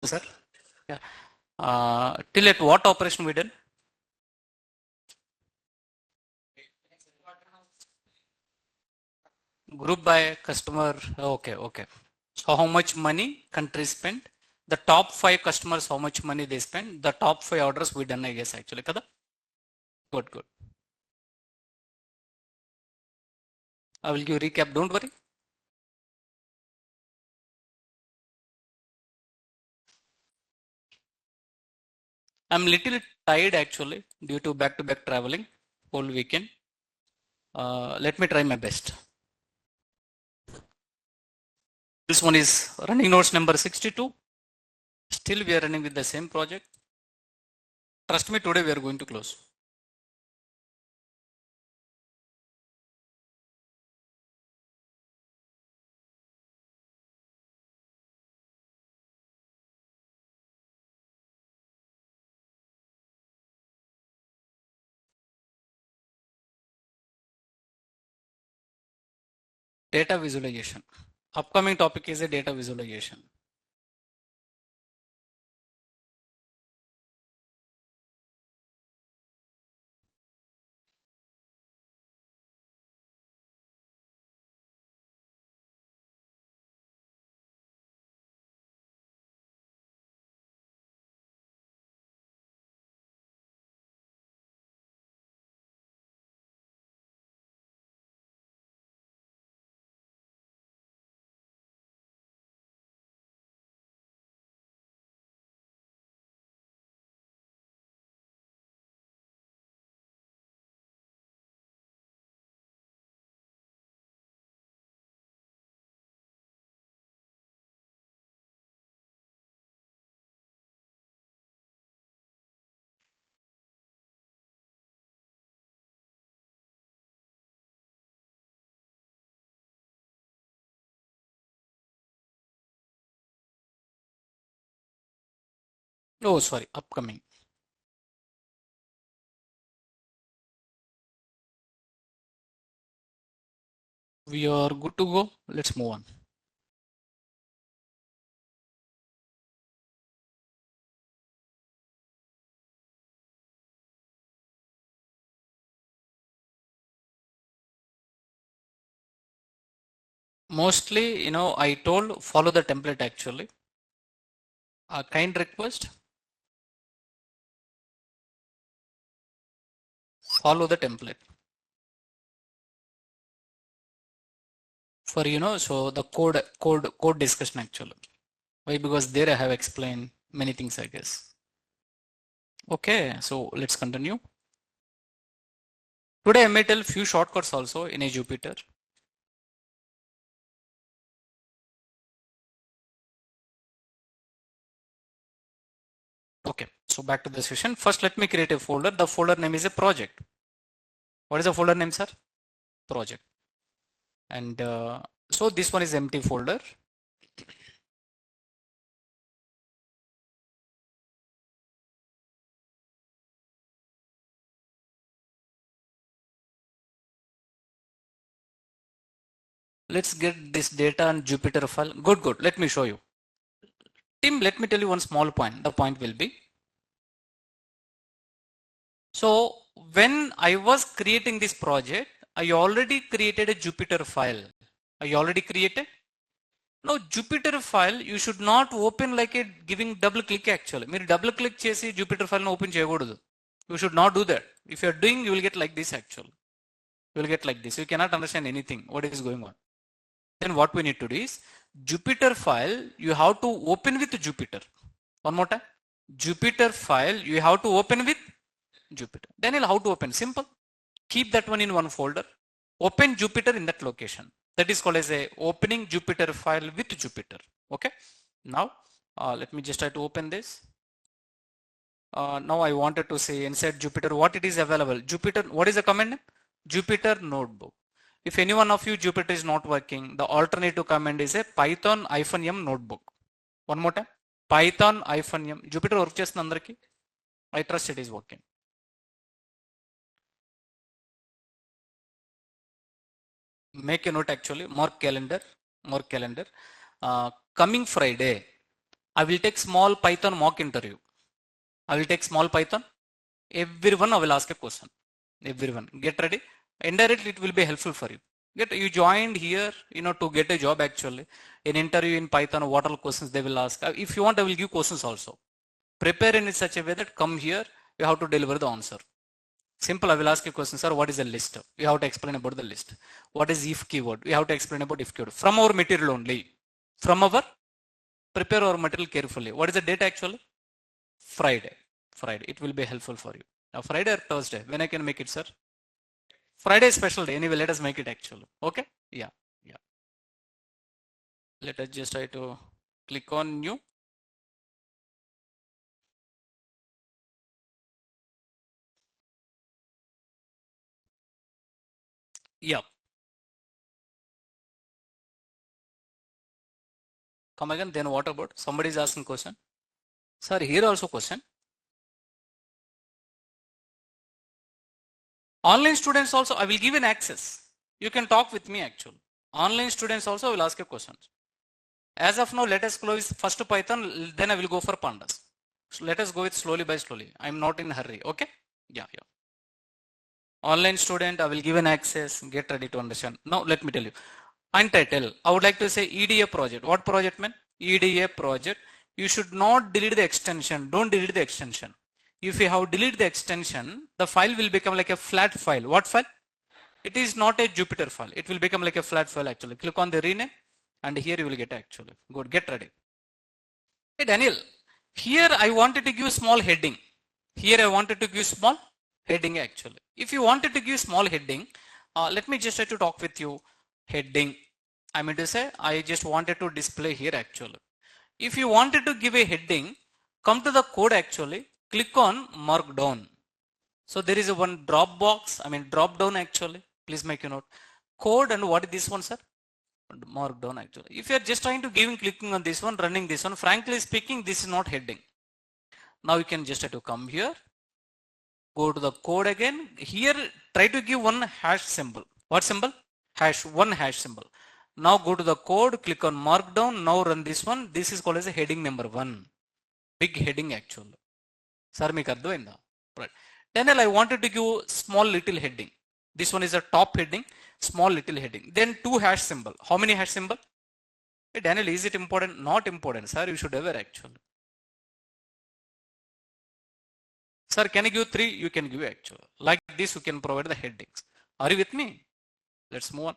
Sir, yeah. Till at what operation we done? Group by customer. Okay, okay. So how much money country spent? The top 5 customers, how much money they spent? The top 5 orders we done, I guess, actually. Kada? Good, good. I will give recap. Don't worry. I'm little tired actually due to back-to-back traveling whole weekend. Let me try my best. This one is running notes number 62. Still we are running with the same project. Trust me, today we are going to close. Data visualization. Upcoming topic is a data visualization. Oh, sorry, upcoming. We are good to go. Let's move on. Mostly, I told follow the template actually. A kind request, follow the template. For, so the code discussion actually. Why? Because there I have explained many things, I guess. Okay, so let's continue. Today I may tell few shortcuts also in a Jupyter. Okay, so back to the session. First, let me create a folder. The folder name is a project. What is the folder name, sir? Project. And so this one is empty folder. Let's get this data and Jupyter file. Good, good. Let me show you. Tim, let me tell you one small point. The point will be, so when I was creating this project, I already created a Jupyter file. I already created. Now Jupyter file, you should not open like a giving double click actually. మీరు double click చేసి Jupyter file open చేయకూడదు. You should not do that. If you are doing, you will get like this actually. You will get like this. You cannot understand anything. What is going on? Then what we need to do is Jupyter file, you have to open with Jupyter. One more time. Jupyter file, you have to open with Jupyter. Then how to open? Simple. Keep that one in one folder. Open Jupyter in that location. That is called as a opening Jupyter file with Jupyter. Okay. Now let me just try to open this. Now I wanted to say inside Jupyter what it is available. Jupyter, what is the command name? Jupyter Notebook. If any one of you Jupyter is not working, the alternative command is a Python-m notebook. One more time. Python-m. Jupyter work chestund andariki. I trust it is working. Make a note actually. Mark calendar. Coming Friday. I will take small Python mock interview. I will take small Python. Everyone I will ask a question. Everyone. Get ready. Indirectly it will be helpful for you. You joined here, to get a job actually. In interview in Python, what all questions they will ask. If you want, I will give questions also. Prepare in such a way that come here, you have to deliver the answer. Simple, I will ask you a question, sir, what is a list? You have to explain about the list. What is if keyword? We have to explain about if keyword. From our material only. From our, prepare our material carefully. What is the date actually? Friday. Friday. It will be helpful for you. Now Friday or Thursday, when I can make it, sir? Friday is special day. Anyway, let us make it actually. Okay? Yeah. Yeah. Let us just try to click on new. Yeah. Come again. Then what about? Somebody is asking question. Sir, here also question. Online students also, I will give an access. You can talk with me actually. Online students also will ask you questions. As of now, let us close first Python, then I will go for pandas. So let us go with slowly by slowly. I'm not in a hurry. Okay? Yeah, yeah. Online student, I will give an access. Get ready to understand. Now, let me tell you. Untitled, I would like to say EDA project. What project, man? EDA project. You should not delete the extension. Don't delete the extension. If you have deleted the extension, the file will become like a flat file. What file? It is not a Jupyter file. It will become like a flat file actually. Click on the rename and here you will get actually. Good, get ready. Hey Daniel, here I wanted to give small heading. Here I wanted to give small heading actually. If you wanted to give small heading, let me just try to talk with you. Heading. I mean to say, I just wanted to display here actually. If you wanted to give a heading, come to the code actually, click on markdown. So there is a one drop box, drop down actually. Please make a note. Code and what is this one, sir? Markdown actually. If you are just trying to clicking on this one, running this one, frankly speaking, this is not heading. Now you can just have to come here, go to the code again. Here, try to give one hash symbol. What symbol? Hash, one hash symbol. Now go to the code, click on markdown. Now run this one. This is called as a heading number 1. Big heading actually. Sir, meeku ardhamayinda? Right. Daniel, I wanted to give small little heading. This one is a top heading, small little heading. Then 2 hash symbol. How many hash symbol? Hey, Daniel, is it important? Not important, sir. You should ever actually. Sir, can you give 3? You can give actually. Like this, you can provide the headings. Are you with me? Let's move on.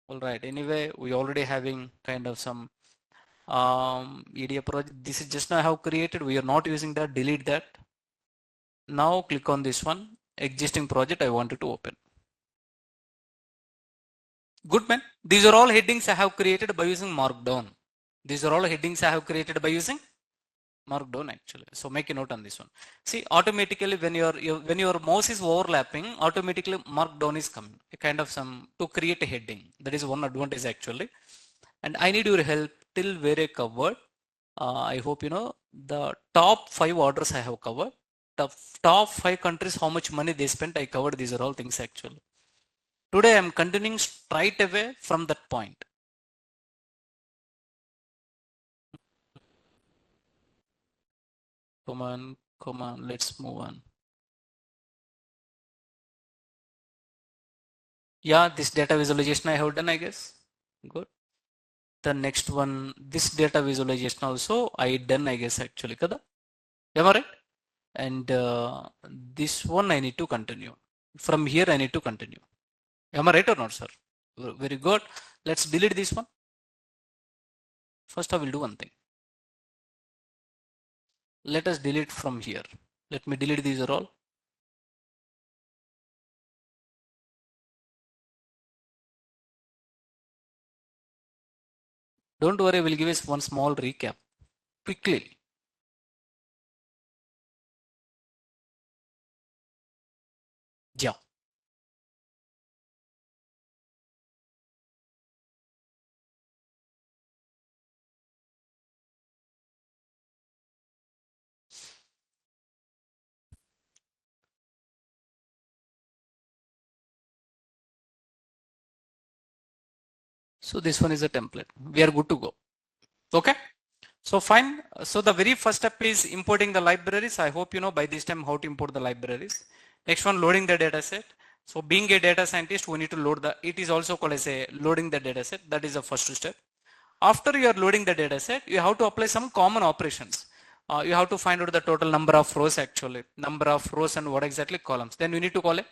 All right. Anyway, we already having kind of some EDA project. This is just now I have created. We are not using that. Delete that. Now click on this one. Existing project I wanted to open. Good, man. These are all headings I have created by using markdown. These are all headings I have created by using markdown actually. So make a note on this one. See, automatically when your mouse is overlapping, automatically markdown is coming. A kind of some to create a heading. That is one advantage actually. And I need your help till where I covered. I hope you know the top 5 orders I have covered. The top 5 countries, how much money they spent, I covered. These are all things actually. Today I am continuing straight away from that point. Come on, let's move on. Yeah, this data visualization I have done, I guess. Good. The next one, this data visualization also I done, I guess actually. Kada? Am I right? And this one I need to continue. From here I need to continue. Am I right or not, sir? Very good. Let's delete this one. First I will do one thing. Let us delete from here. Let me delete these are all. Don't worry, we'll give us one small recap quickly. Yeah. So this one is a template. We are good to go. Okay. So fine. So the very first step is importing the libraries. I hope you know by this time how to import the libraries. Next one, loading the data set. So being a data scientist, we need to load it is also called as a loading the data set. That is the first step. After you are loading the data set, you have to apply some common operations. You have to find out the total number of rows actually, number of rows and what exactly columns. Then you need to call a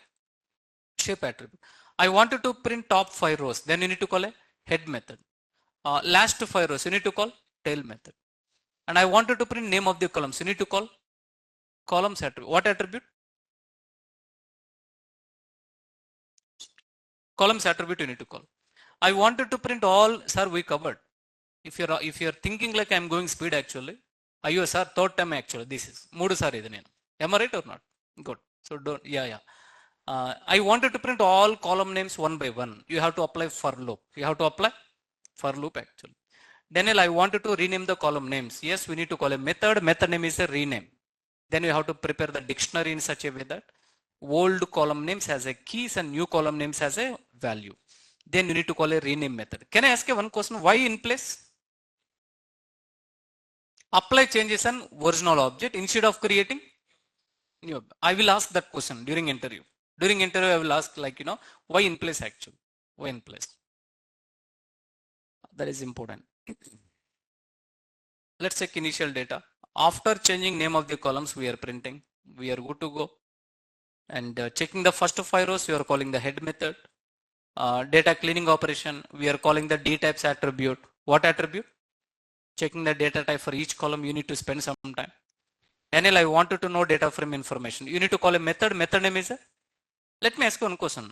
shape attribute. I wanted to print top 5 rows. Then you need to call a head method. Last 5 rows, you need to call tail method. And I wanted to print name of the columns. You need to call columns attribute. What attribute? Columns attribute you need to call. I wanted to print all, sir, we covered. If you're thinking like I'm going speed actually, ayo sir, third time actually, this is moodu sir idu nenu. Am I right or not? Good. So don't, yeah. I wanted to print all column names one by one. You have to apply for loop. You have to apply for loop actually. Daniel, I wanted to rename the column names. Yes, we need to call a method. Method name is a rename. Then you have to prepare the dictionary in such a way that old column names has a keys and new column names has a value. Then you need to call a rename method. Can I ask you one question? Why in place? Apply changes an original object instead of creating new. I will ask that question during interview. During interview, I will ask like, you know, why in place actually? Why in place? That is important. Let's check initial data. After changing name of the columns, we are printing. We are good to go. And checking the first 5 rows, we are calling the head method. Data cleaning operation, we are calling the D types attribute. What attribute? Checking the data type for each column, you need to spend some time. Daniel, I wanted to know data frame information. You need to call a method. Method name is a. Let me ask you one question.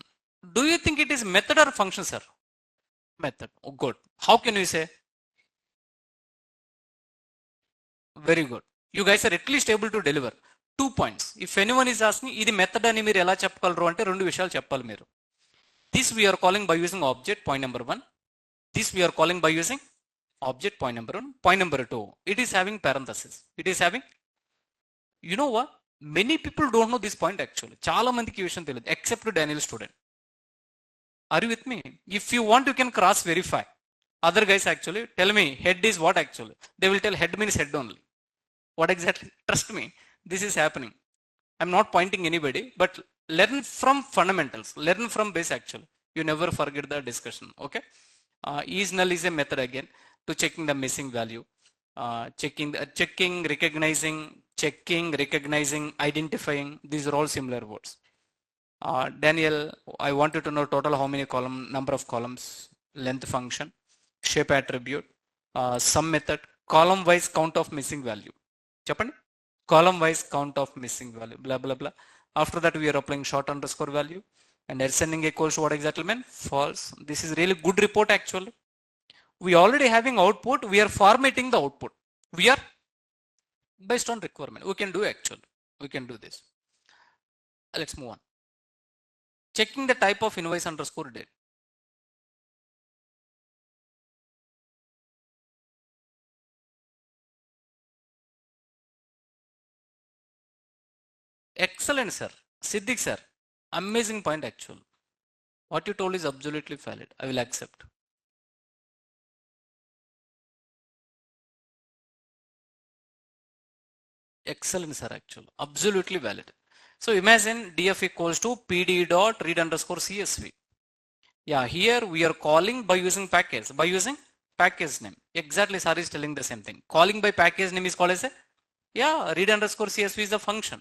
Do you think it is method or function, sir? Method. Oh, good. How can you say? Very good. You guys are at least able to deliver 2 points. If anyone is asking, ఇది method అని మీరు ఎలా చెప్పగలరు అంటే రెండు విషయాలు చెప్పాలి మీరు. This we are calling by using object, point number 1. This we are calling by using object, point number 1. Point number 2, it is having parenthesis. It is having, you know what? Many people don't know this point actually. చాలా మందికి ఈ విషయం తెలియదు except Daniel student. Are you with me? If you want, you can cross verify. Other guys actually tell me head is what actually. They will tell head means head only. What exactly? Trust me, this is happening. I'm not pointing anybody, but learn from fundamentals. Learn from base actually. You never forget the discussion. Okay. Is null is a method again to checking the missing value. Checking, recognizing, identifying. These are all similar words. Daniel, I wanted to know total how many number of columns, length function, shape attribute, sum method, column wise count of missing value. Chapani? Column wise count of missing value, blah, blah, blah. After that, we are applying short underscore value and ascending equals to what exactly meant? False. This is really good report actually. We already having output. We are formatting the output. We are based on requirement. We can do actually. We can do this. Let's move on. Checking the type of invoice underscore date. Excellent, sir. Siddiq, sir. Amazing point actually. What you told is absolutely valid. I will accept. Excellent, sir, actually. Absolutely valid. So imagine df equals to pd dot read underscore csv. Yeah, here we are calling by using package. By using package name. Exactly, sir is telling the same thing. Calling by package name is called as a, yeah, read underscore csv is the function.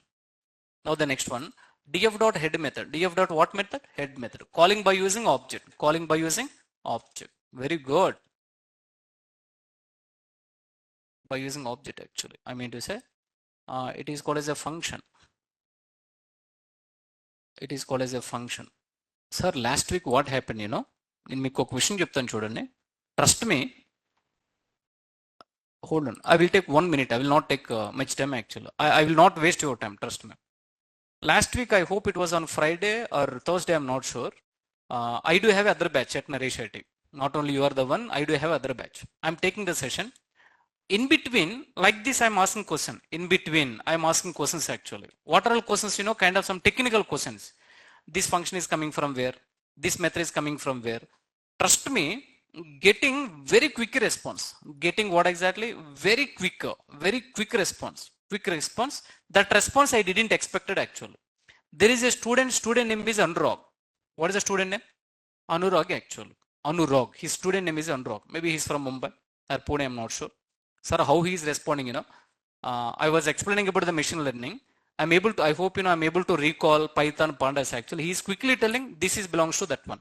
Now the next one, df dot head method. Df dot what method? Head method. Calling by using object. Calling by using object. Very good. By using object actually. I mean to say, it is called as a function. It is called as a function. Sir, last week what happened, you know? In my question చెప్తాను చూడండి. Trust me. Hold on. I will take 1 minute. I will not take much time actually. I will not waste your time. Trust me. Last week, I hope it was on Friday or Thursday. I'm not sure. I do have other batch at Naresh IT. Not only you are the one. I do have other batch. I'm taking the session. In between, like this, I'm asking question. In between, I'm asking questions actually. What are all questions? You know, kind of some technical questions. This function is coming from where? This method is coming from where? Trust me, getting very quick response. Getting what exactly? Very quick response. Quick response. That response I didn't expect it actually. There is a student name is Anurag. What is the student name? Anurag actually. Anurag. His student name is Anurag. Maybe he's from Mumbai or Pune, I'm not sure. Sir, how he is responding, I was explaining about the machine learning. I hope, I'm able to recall Python, Pandas actually. He is quickly telling this is belongs to that one.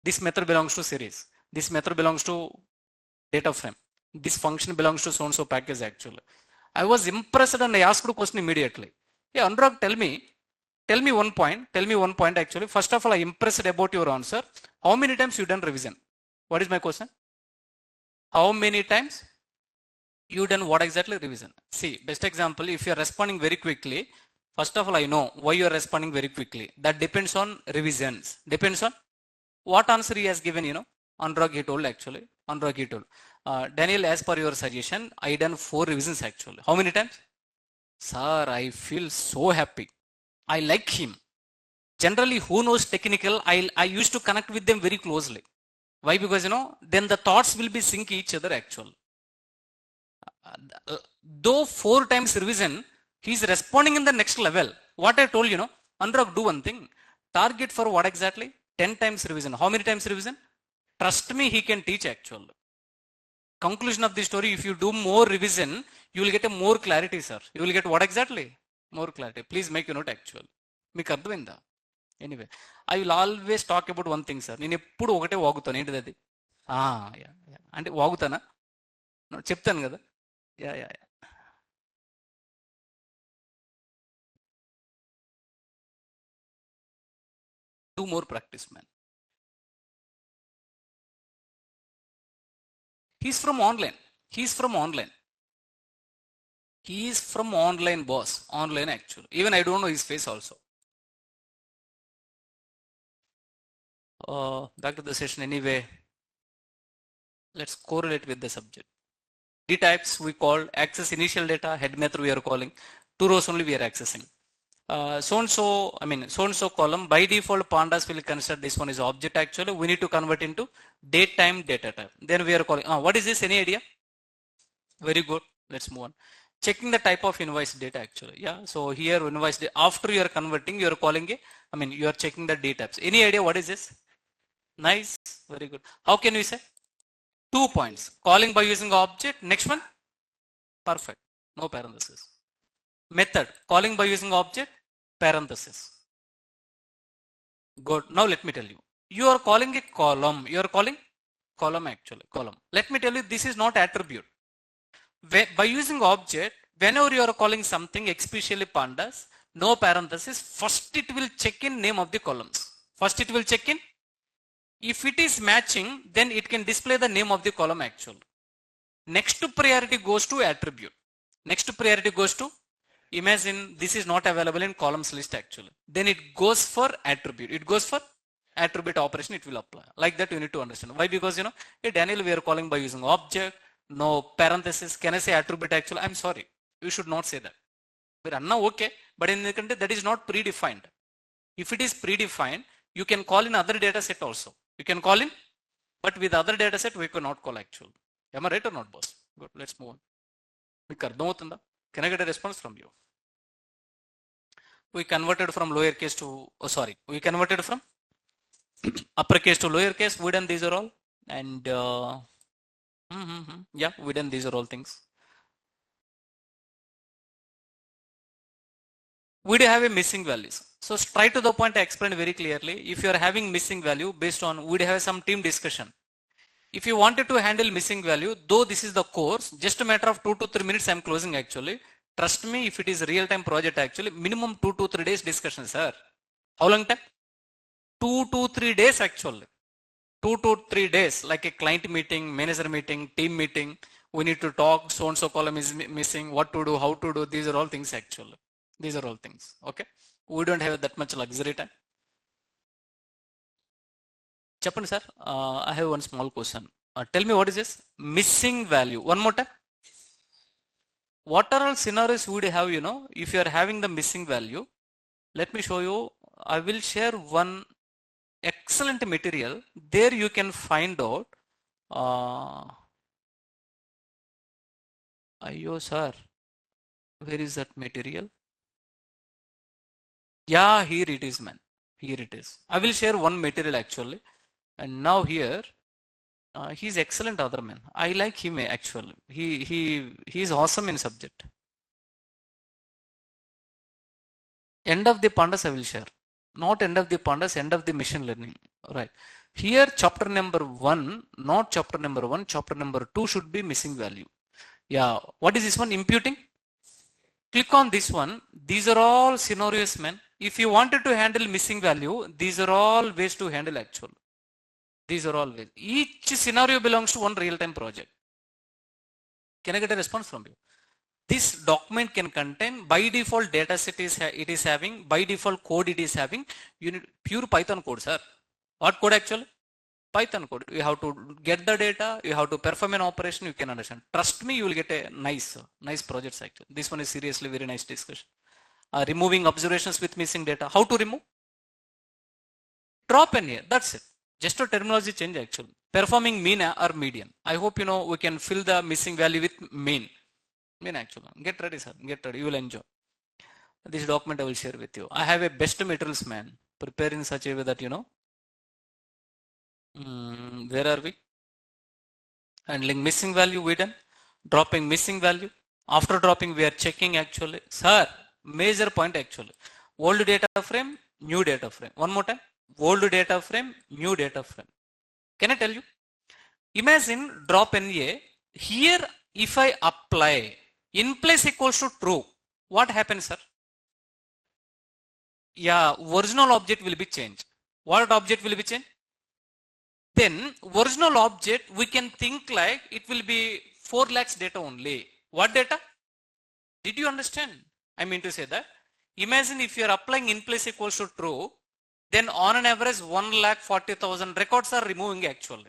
This method belongs to series. This method belongs to data frame. This function belongs to so-and-so package actually. I was impressed and I asked a question immediately. Hey, Anurag, tell me one point actually. First of all, I impressed about your answer. How many times you done revision? What is my question? How many times you done what exactly revision? See, best example, if you are responding very quickly, first of all, I know why you are responding very quickly. That depends on revisions. Depends on what answer he has given, Anurag he told actually. Anurag he told. Daniel, as per your suggestion, I done 4 revisions actually. How many times? Sir, I feel so happy. I like him. Generally, who knows technical, I used to connect with them very closely. Why? Because, then the thoughts will be sync each other actually. Though 4 times revision, he's responding in the next level. What I told, Anurag, do one thing. Target for what exactly? 10 times revision. How many times revision? Trust me, he can teach actually. Conclusion of the story, if you do more revision, you will get a more clarity, sir. You will get what exactly? More clarity. Please make a note actually. మీకు అర్థమైందా? Anyway I will always talk about one thing sir. నేను ఎప్పుడు ఒకటే వాగుతాను. ఏంటిది అది? అంటే వాగుతానా? చెప్తాను కదా. Yeah yeah yeah do more practice, man. He's from online. He is from online, boss. Online actually. Even I don't know his face also. Back to the session anyway. Let's correlate with the subject. D types we call access initial data, head method we are calling. 2 rows only we are accessing. So and so column by default pandas will consider this one is object actually. We need to convert into date time data type. Then we are calling, what is this? Any idea? Very good. Let's move on. Checking the type of invoice data actually. Yeah. So here invoice data, after you are converting, you are calling you are checking the data types. Any idea what is this? Nice. Very good. How can we say? 2 points. Calling by using object. Next one. Perfect. No parenthesis. Method. Calling by using object. Parenthesis. Good. Now let me tell you. You are calling a column. You are calling column actually. Column. Let me tell you this is not attribute. By using object, whenever you are calling something, especially pandas, no parenthesis, first it will check in name of the columns. First it will check in. If it is matching, then it can display the name of the column actually. Next priority goes to attribute. Next priority goes to, imagine this is not available in columns list actually. Then it goes for attribute. It goes for attribute operation, it will apply. Like that you need to understand. Why? Because hey Daniel, we are calling by using object. No parenthesis. Can I say attribute actually? I'm sorry. You should not say that. Okay, but in the context that is not predefined. If it is predefined, you can call in other data set also. You can call in, but with other data set we cannot call actually. Am I right or not, boss? Good. Let's move on. Can I get a response from you? We converted from lowercase to, we converted from uppercase to lowercase. We done these are all, and yeah, we done these are all things. We do have a missing values. So straight to the point, I explained very clearly. If you are having missing value based on, we have some team discussion. If you wanted to handle missing value, though this is the course, just a matter of 2 to 3 minutes, I'm closing actually. Trust me, if it is real-time project actually, minimum 2 to 3 days discussion, sir. How long time? 2 to 3 days actually. 2 to 3 days, like a client meeting, manager meeting, team meeting. We need to talk, so-and-so column is missing, what to do, how to do. These are all things actually. These are all things. Okay. We don't have that much luxury time. Chappan sir, I have one small question. Tell me what is this? Missing value. One more time. What are all scenarios would you have, if you are having the missing value? Let me show you. I will share one excellent material. There you can find out Ayo sir, where is that material? Yeah, here it is, man. Here it is. I will share one material actually. And now here, he's excellent other man. I like him actually. He's awesome in subject. End of the PANDAS I will share. Not end of the PANDAS, end of the machine learning. Right. Here chapter number 1, not chapter number 1, chapter number 2 should be missing value. Yeah. What is this one? Imputing. Click on this one. These are all scenarios, man. If you wanted to handle missing value, these are all ways to handle actual. These are all ways. Each scenario belongs to one real-time project. Can I get a response from you? This document can contain by default data set it is having, by default code it is having. You need pure Python code, sir. What code actually? Python code. You have to get the data, you have to perform an operation, you can understand. Trust me, you will get a nice project actually. This one is seriously very nice discussion. Removing observations with missing data. How to remove? Drop in here. That's it. Just a terminology change actually. Performing mean or median. I hope you know we can fill the missing value with mean. Mean actually. Get ready, sir. Get ready. You will enjoy. This document I will share with you. I have a best materials, man. Prepare in such a way that you know. Where are we? Handling missing value we done. Dropping missing value. After dropping we are checking actually. Sir, major point actually. Old data frame, new data frame. One more time. Old data frame, new data frame. Can I tell you? Imagine drop NA. Here if I apply in place equals to true, what happens, sir? Yeah, original object will be changed. What object will be changed? Then original object we can think like it will be 4 lakhs data only. What data? Did you understand? I mean to say that imagine if you are applying in place equals to true, then on an average 1,40,000 records are removing actually.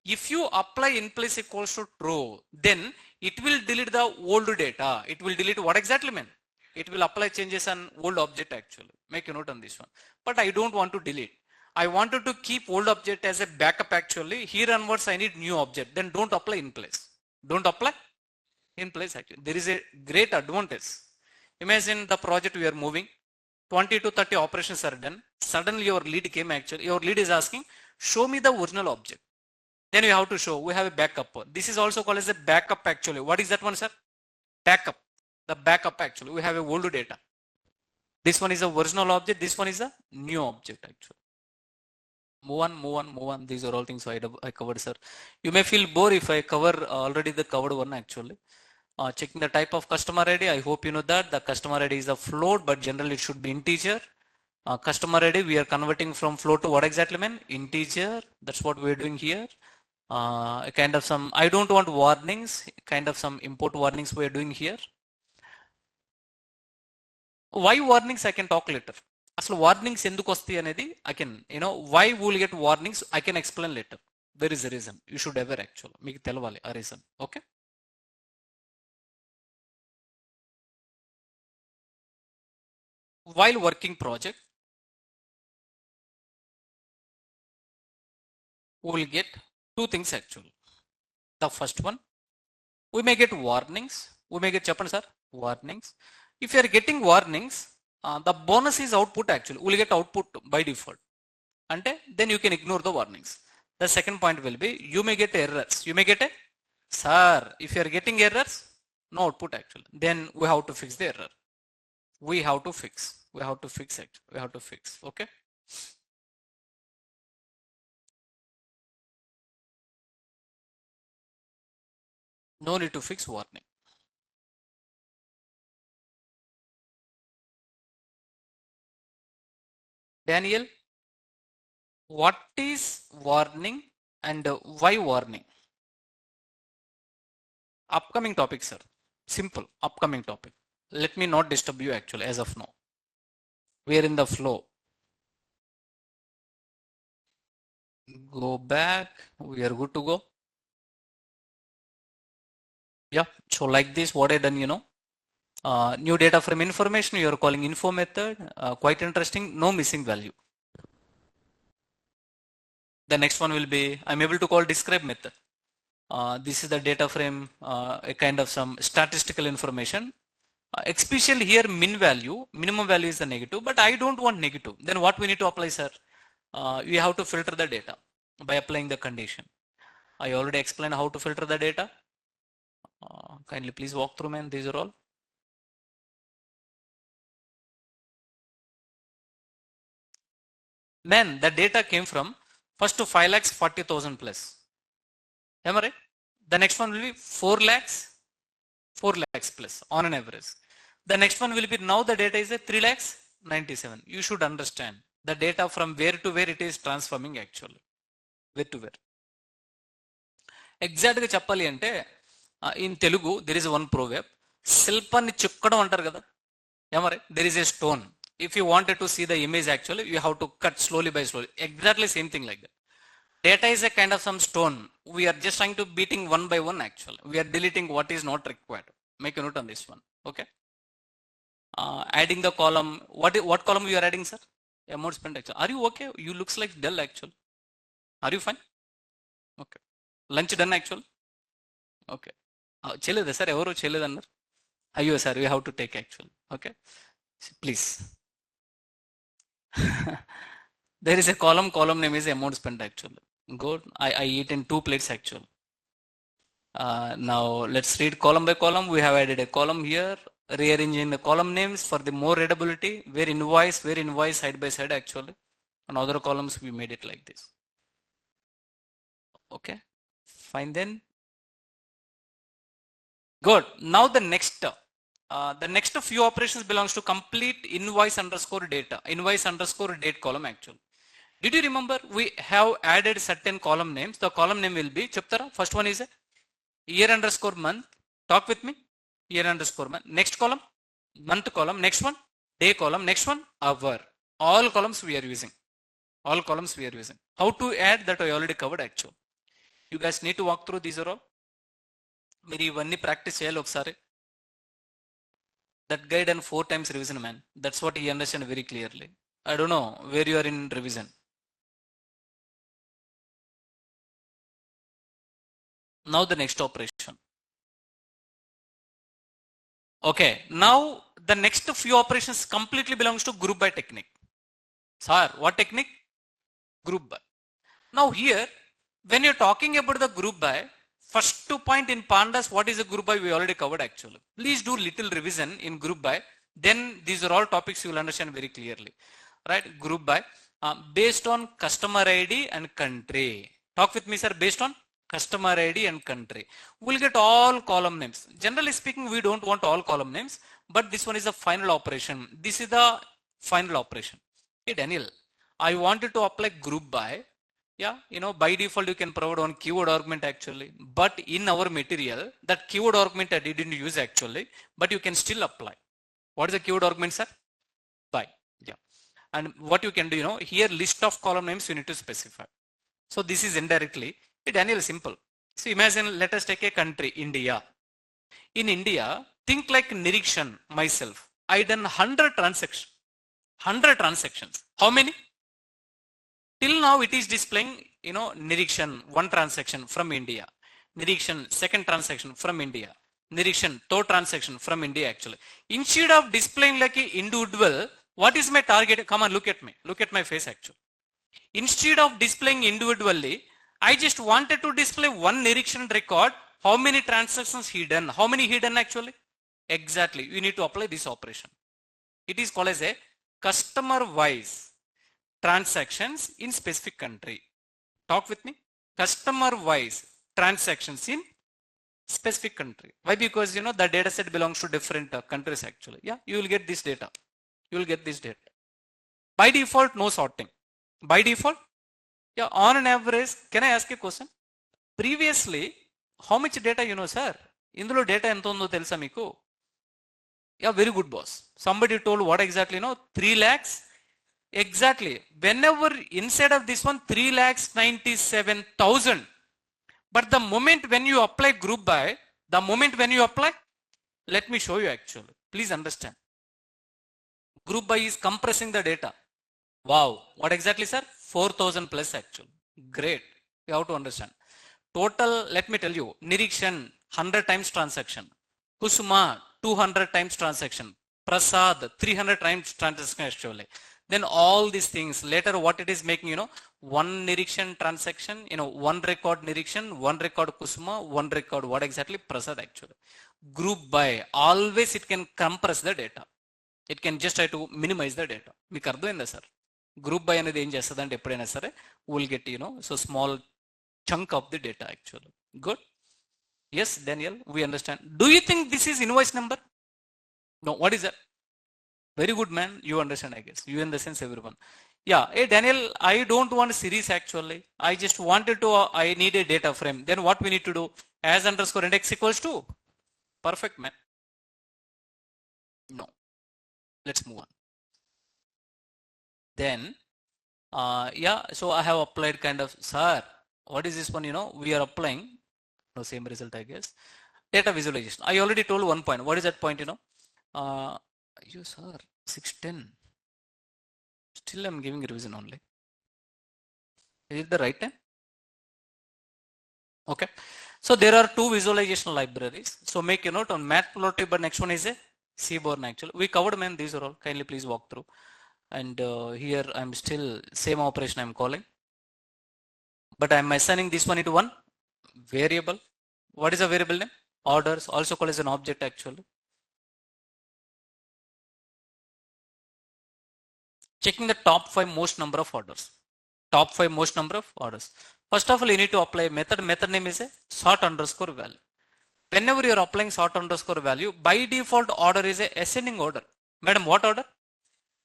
If you apply in place equals to true, then it will delete the old data. It will delete what exactly mean? It will apply changes on old object actually. Make a note on this one. But I don't want to delete. I wanted to keep old object as a backup actually. Here onwards I need new object. Then don't apply in place. Don't apply in place actually. There is a great advantage. Imagine the project we are moving. 20 to 30 operations are done. Suddenly your lead came actually. Your lead is asking, show me the original object. Then you have to show, we have a backup. This is also called as a backup actually. What is that one, sir? Backup. The backup actually. We have a old data. This one is a original object. This one is a new object actually. Move on. These are all things I covered, sir. You may feel bored if I cover already the covered one actually. Checking the type of customer ID. I hope you know that the customer ID is a float, but generally it should be integer. Customer ID we are converting from float to what exactly mean? Integer. That's what we are doing here. Kind of some, I don't want warnings, kind of some import warnings we are doing here. Why warnings I can talk later. Aslu warnings enduku vasti anedi I can, you know, why we will get warnings I can explain later. There is a reason. You should ever actually. Meeku telavali a reason. Okay. While working project, we will get two things actually. The first one, we may get warnings. We may get sir, warnings. If you are getting warnings, the bonus is output actually. We will get output by default. And then you can ignore the warnings. The second point will be, you may get errors. You may get a, sir, if you are getting errors, no output actually. Then we have to fix the error. We have to fix. We have to fix it. We have to fix. Okay. No need to fix warning. Daniel, what is warning and why warning? Upcoming topic, sir. Simple. Upcoming topic. Let me not disturb you actually as of now. We are in the flow. Go back. We are good to go. Yeah. So like this, what I done, you know, new data frame information, you are calling info method. Quite interesting. No missing value. The next one will be, I'm able to call describe method. This is the data frame, a kind of some statistical information. Especially here minimum value is the negative, but I don't want negative. Then what we need to apply, sir? We have to filter the data by applying the condition. I already explained how to filter the data. Kindly please walk through, man. These are all. Then the data came from first to 5 lakhs 40,000 plus. Am I right? The next one will be 4 lakhs plus on an average. The next one will be, now the data is a 3 lakhs 97. You should understand the data from where to where it is transforming actually. Where to where. Exactly చెప్పాలి అంటే in Telugu there is one proverb, శిల్పాన్ని చిక్కడం అంటారు కదా. ఏమరే, there is a stone. If you wanted to see the image actually, you have to cut slowly by slowly. Exactly same thing like that. Data is a kind of some stone. We are just trying to beating one by one actually. We are deleting what is not required. Make a note on this one. Okay. Adding the column. What column you are adding, sir? Amount spent actually. Are you okay? You looks like dull actually. Are you fine? Okay. Lunch done actually? Okay. Chelleda sir, evaru chelleda annar? Ayyo sir, we have to take actually. Okay. Please. There is a column name is amount spent actually. Good. I eat in 2 plates actually. Now let's read column by column. We have added a column here, rearranging the column names for the more readability, where invoice side by side actually. On other columns we made it like this. Okay, fine then. Good. Now the next few operations belongs to complete invoice underscore date column actually. Did you remember we have added certain column names? The column name will be, chaptara, first one is a year underscore month. Talk with me. Year underscore month. Next column, month column. Next one, day column. Next one, hour. All columns we are using. How to add that I already covered actually. You guys need to walk through these are all. మీరు ఇవన్నీ practice చేయాలి ఒకసారి. That guide and 4 times revision, man. That's what he understand very clearly. I don't know where you are in revision. Now the next operation. Okay, now the next few operations completely belongs to group by technique. Sir, what technique? Group by. Now here, when you're talking about the group by, first point in PANDAS, what is a group by? We already covered actually. Please do little revision in group by. Then these are all topics you will understand very clearly. Right? Group by based on customer ID and country. Talk with me, sir. Based on customer ID and country. We'll get all column names. Generally speaking, we don't want all column names, but this one is the final operation. This is the final operation. Hey Daniel, I wanted to apply group by. Yeah, you know, by default you can provide one keyword argument actually, but in our material that keyword argument I didn't use actually, but you can still apply. What is the keyword argument, sir? By. Yeah. And what you can do, you know, here list of column names you need to specify. So this is indirectly. Hey Daniel, simple. So imagine, let us take a country, India. In India, think like Nirikshan, myself. I done 100 transactions. 100 transactions. How many? Till now it is displaying, you know, Nirikshan, 1 transaction from India. Nirikshan, 2nd transaction from India. Nirikshan, 3rd transaction from India actually. Instead of displaying like an individual, what is my target? Come on, look at me. Look at my face actually. Instead of displaying individually, I just wanted to display one Nirikshan record. How many transactions he done? How many he done actually? Exactly. You need to apply this operation. It is called as a customer wise transactions in specific country. Talk with me. Customer wise transactions in specific country. Why? Because you know the data set belongs to different countries actually. Yeah, you will get this data. You will get this data. By default, no sorting. By default, yeah, on an average, can I ask a question? Previously, how much data you know, sir? Indulo data ento undo telusa meeku? Yeah, very good, boss. Somebody told what exactly, you know, 3 lakhs. Exactly. Whenever inside of this one, 3,97,000. But the moment when you apply group by, let me show you actually. Please understand. Group by is compressing the data. Wow. What exactly, sir? 4,000 plus actually. Great. You have to understand. Total, let me tell you, Nirikshan 100 times transaction, Kusuma 200 times transaction, Prasad 300 times transaction actually. Then all these things later what it is making, one Nirikshan transaction, one record Nirikshan, one record Kusuma, one record what exactly Prasad actually. Group by, always it can compress the data. It can just try to minimize the data. మీకు అర్థమైందా sir? Group by అనేది ఏం చేస్తుంది అంటే ఎప్పుడైనా సరే will get so small chunk of the data actually. Good. Yes, Daniel, we understand. Do you think this is invoice number? No. What is that? Very good, man. You understand, I guess. You in the sense everyone. Yeah. Hey, Daniel, I don't want series actually. I just wanted to, I need a data frame. Then what we need to do? As underscore index equals to? Perfect, man. No. Let's move on. Then, yeah, so I have applied kind of, sir, what is this one? We are applying no same result, I guess. Data visualization. I already told one point. What is that point? You sir, 610. Still I'm giving revision only. Is it the right time? Okay. So there are two visualization libraries. So make a note on Matplotlib, but next one is a Seaborn actually. We covered, man, these are all. Kindly please walk through. And here I'm still same operation I'm calling. But I'm assigning this one into one variable. What is a variable name? Orders, also called as an object actually. Checking the top 5 most number of orders. Top 5 most number of orders. First of all, you need to apply a method. Method name is a sort underscore value. Whenever you are applying sort underscore value, by default order is a ascending order. Madam, what order?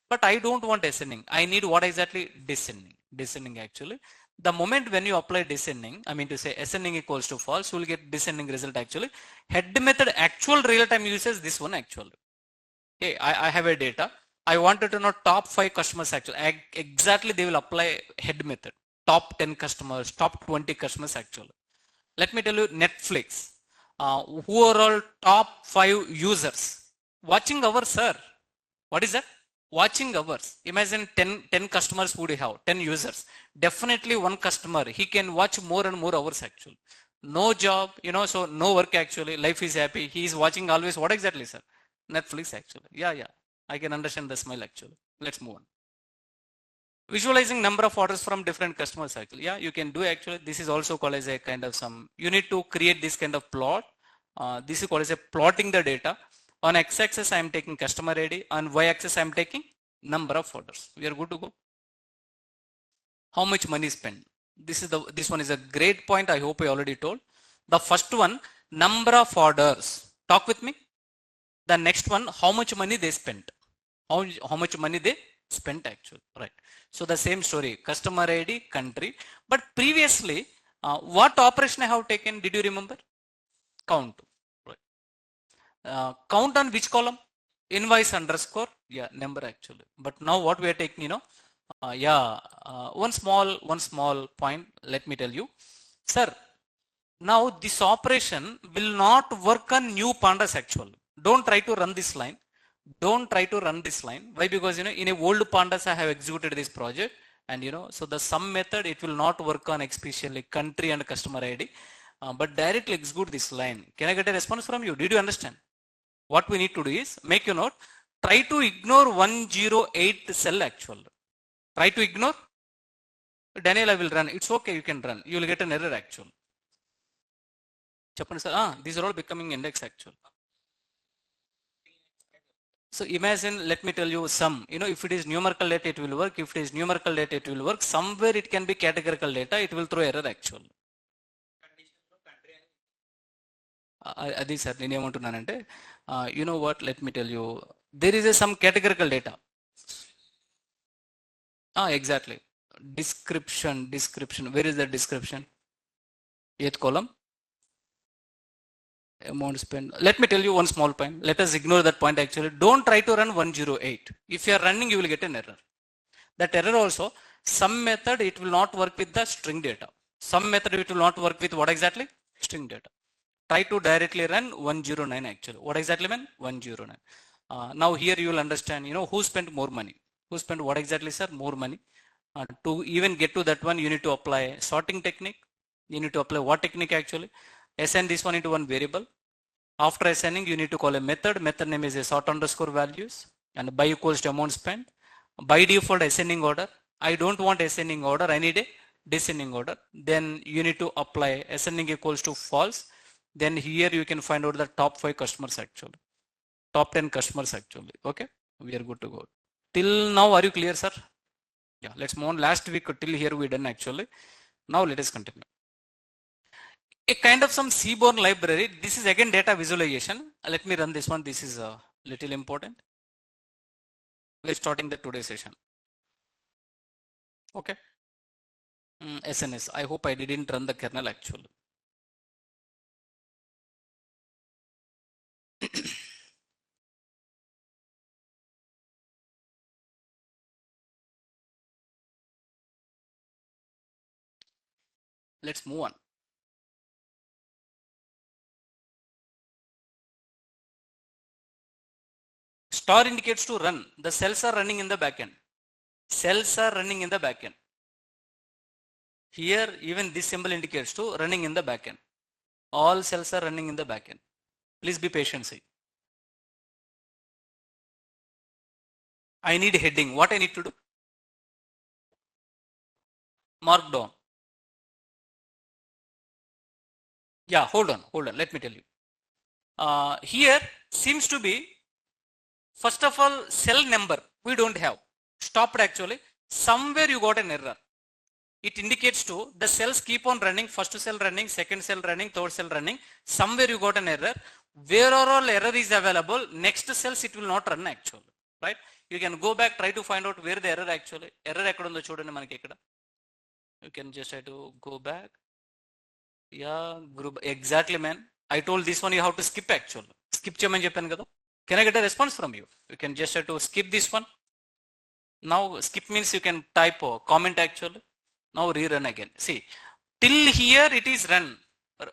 But I don't want ascending. I need what exactly? Descending. Descending actually. The moment when you apply descending, I mean to say ascending equals to false, you will get descending result actually. Head method actual real time uses this one actually. Okay, I have a data. I wanted to know top 5 customers actually. Exactly they will apply head method. Top 10 customers, top 20 customers actually. Let me tell you Netflix. Who are all top 5 users? Watching hours, sir. What is that? Watching hours. Imagine 10 customers would have, 10 users. Definitely one customer, he can watch more and more hours actually. No job, so no work actually. Life is happy. He is watching always. What exactly, sir? Netflix actually. Yeah. I can understand the smile actually. Let's move on. Visualizing number of orders from different customer cycle. Yeah, you can do actually. This is also called as a kind of you need to create this kind of plot. This is called as a plotting the data. On x-axis, I am taking customer ID. On y-axis, I am taking number of orders. We are good to go. How much money spent? This one is a great point. I hope I already told. The first one, number of orders. Talk with me. The next one, how much money they spent. How much money they spent actually. Right. So the same story. Customer ID, country. But previously, what operation I have taken? Did you remember? Count. Count on which column? Invoice underscore, yeah, number actually. But now what we are taking, one small point, let me tell you. Sir, now this operation will not work on new pandas actually. Don't try to run this line. Don't try to run this line. Why? Because, in a old pandas, I have executed this project and, so the sum method, it will not work on especially country and customer ID, but directly execute this line. Can I get a response from you? Did you understand? What we need to do is make a note, try to ignore 108 cell actually. Try to ignore. Daniel, I will run. It's okay, you can run. You will get an error actually. Sir, these are all becoming index actually. So imagine, let me tell you some, if it is numerical data, it will work. If it is numerical data, it will work. Somewhere it can be categorical data, it will throw error actually. Adi sir, nene emantunnanante, you know what, let me tell you, there is some categorical data. Exactly. Description, where is the description? 8th column. Amount spent. Let me tell you one small point. Let us ignore that point actually. Don't try to run 108. If you are running, you will get an error. That error also, some method, it will not work with the string data. Some method, it will not work with what exactly? String data. Try to directly run 109 actually. What exactly mean? 109. Now here you will understand, who spent more money. Who spent what exactly, sir? More money. To even get to that one, you need to apply sorting technique. You need to apply what technique actually? Assign this one into one variable. After assigning, you need to call a method. Method name is a sort underscore values, and by equals to amount spent. By default ascending order. I don't want ascending order. I need a descending order. Then you need to apply ascending equals to false. Then here you can find out the top 5 customers actually. Top 10 customers actually. Okay. We are good to go. Till now, are you clear, sir? Yeah, let's move on. Last week till here we done actually. Now let us continue. A kind of some seaborn library. This is again data visualization. Let me run this one. This is a little important. We're starting the today's session. Okay. SNS. I hope I didn't run the kernel actually. Let's move on. Star indicates to run. The cells are running in the backend. Cells are running in the backend. Here, even this symbol indicates to running in the backend. All cells are running in the backend. Please be patient. See. I need heading. What I need to do? Mark down. Yeah, hold on. Let me tell you. Here seems to be, first of all, cell number we don't have. Stopped actually. Somewhere you got an error. It indicates to the cells keep on running. First cell running, second cell running, third cell running. Somewhere you got an error. Where all error is available, next cells it will not run actually. Right? You can go back, try to find out where the error actually. Error ekkundo chudandi manaki ikkada. You can just try to go back. Yeah, group exactly, man. I told this one you have to skip actually. Skip cheyamani cheppanu kada. Can I get a response from you? You can just try to skip this one. Now skip means you can type a comment actually. Now rerun again. See, till here it is run.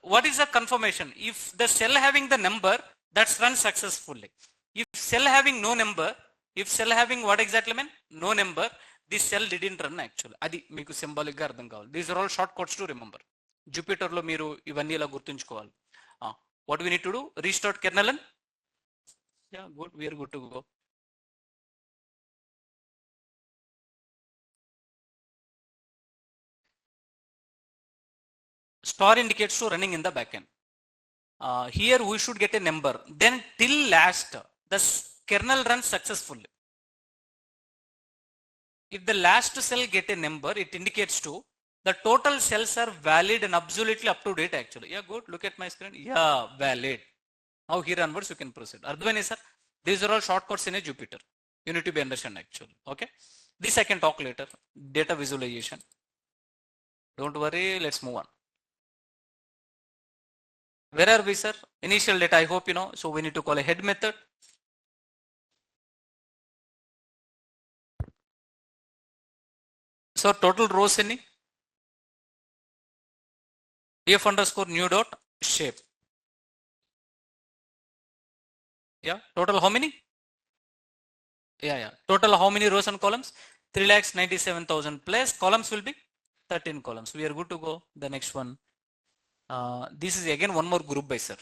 What is the confirmation? If the cell having the number, that's run successfully. If cell having no number, if cell having what exactly mean? No number, this cell didn't run actually. Adi meeku symbolic ga ardham kavali. These are all shortcuts to remember. Jupyter lo meeru ivanni ila gurtunchukovali. What we need to do? Restart kernel and yeah, good. We are good to go. Star indicates to running in the backend. Here we should get a number. Then till last, the kernel runs successfully. If the last cell get a number, it indicates to the total cells are valid and absolutely up to date actually. Yeah, good. Look at my screen. Yeah, valid. Now here onwards you can proceed. Ardhavani sir, these are all shortcuts in a Jupyter. You need to be understand actually. Okay. This I can talk later. Data visualization. Don't worry. Let's move on. Where are we, sir? Initial data, I hope you know. So we need to call a head method. So total rows any? df underscore new dot shape. Yeah, total how many? Yeah. Total how many rows and columns? 3,97,000 plus columns will be 13 columns. We are good to go. The next one. This is again one more group by, sir.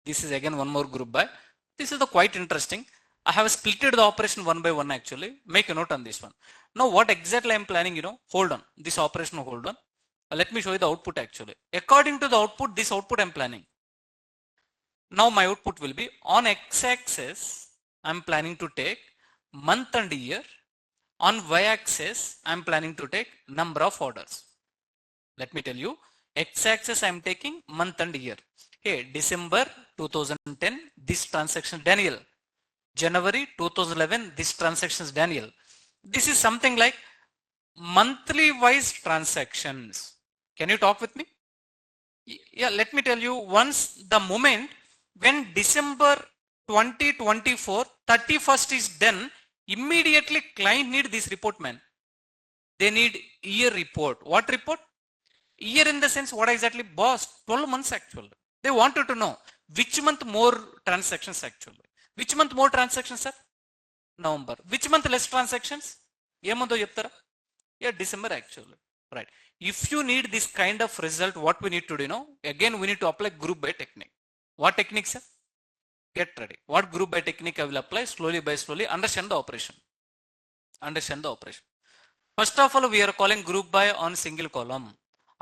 This is again one more group by. This is the quite interesting. I have splitted the operation one by one actually. Make a note on this one. Now what exactly I am planning, you know, hold on. This operation hold on. Let me show you the output actually. According to the output, this output I am planning. Now my output will be on x-axis. I am planning to take month and year. On y-axis, I am planning to take number of orders. Let me tell you. X-axis I am taking month and year. Hey, December 2010, this transaction Daniel. January 2011, this transaction is Daniel. This is something like monthly wise transactions. Can you talk with me? Yeah, let me tell you, once the moment when December 2024, 31st is done, immediately client need this report, man. They need year report. What report? Year in the sense, what exactly? Boss, 12 months actually. They wanted to know which month more transactions actually. Which month more transactions, sir? November. Which month less transactions? Ye month cheptara? Yeah, December actually. Right. If you need this kind of result, what we need to do, again, we need to apply group by technique. What technique, sir? Get ready. What group by technique I will apply? Slowly by slowly, understand the operation. Understand the operation. First of all, we are calling group by on single column.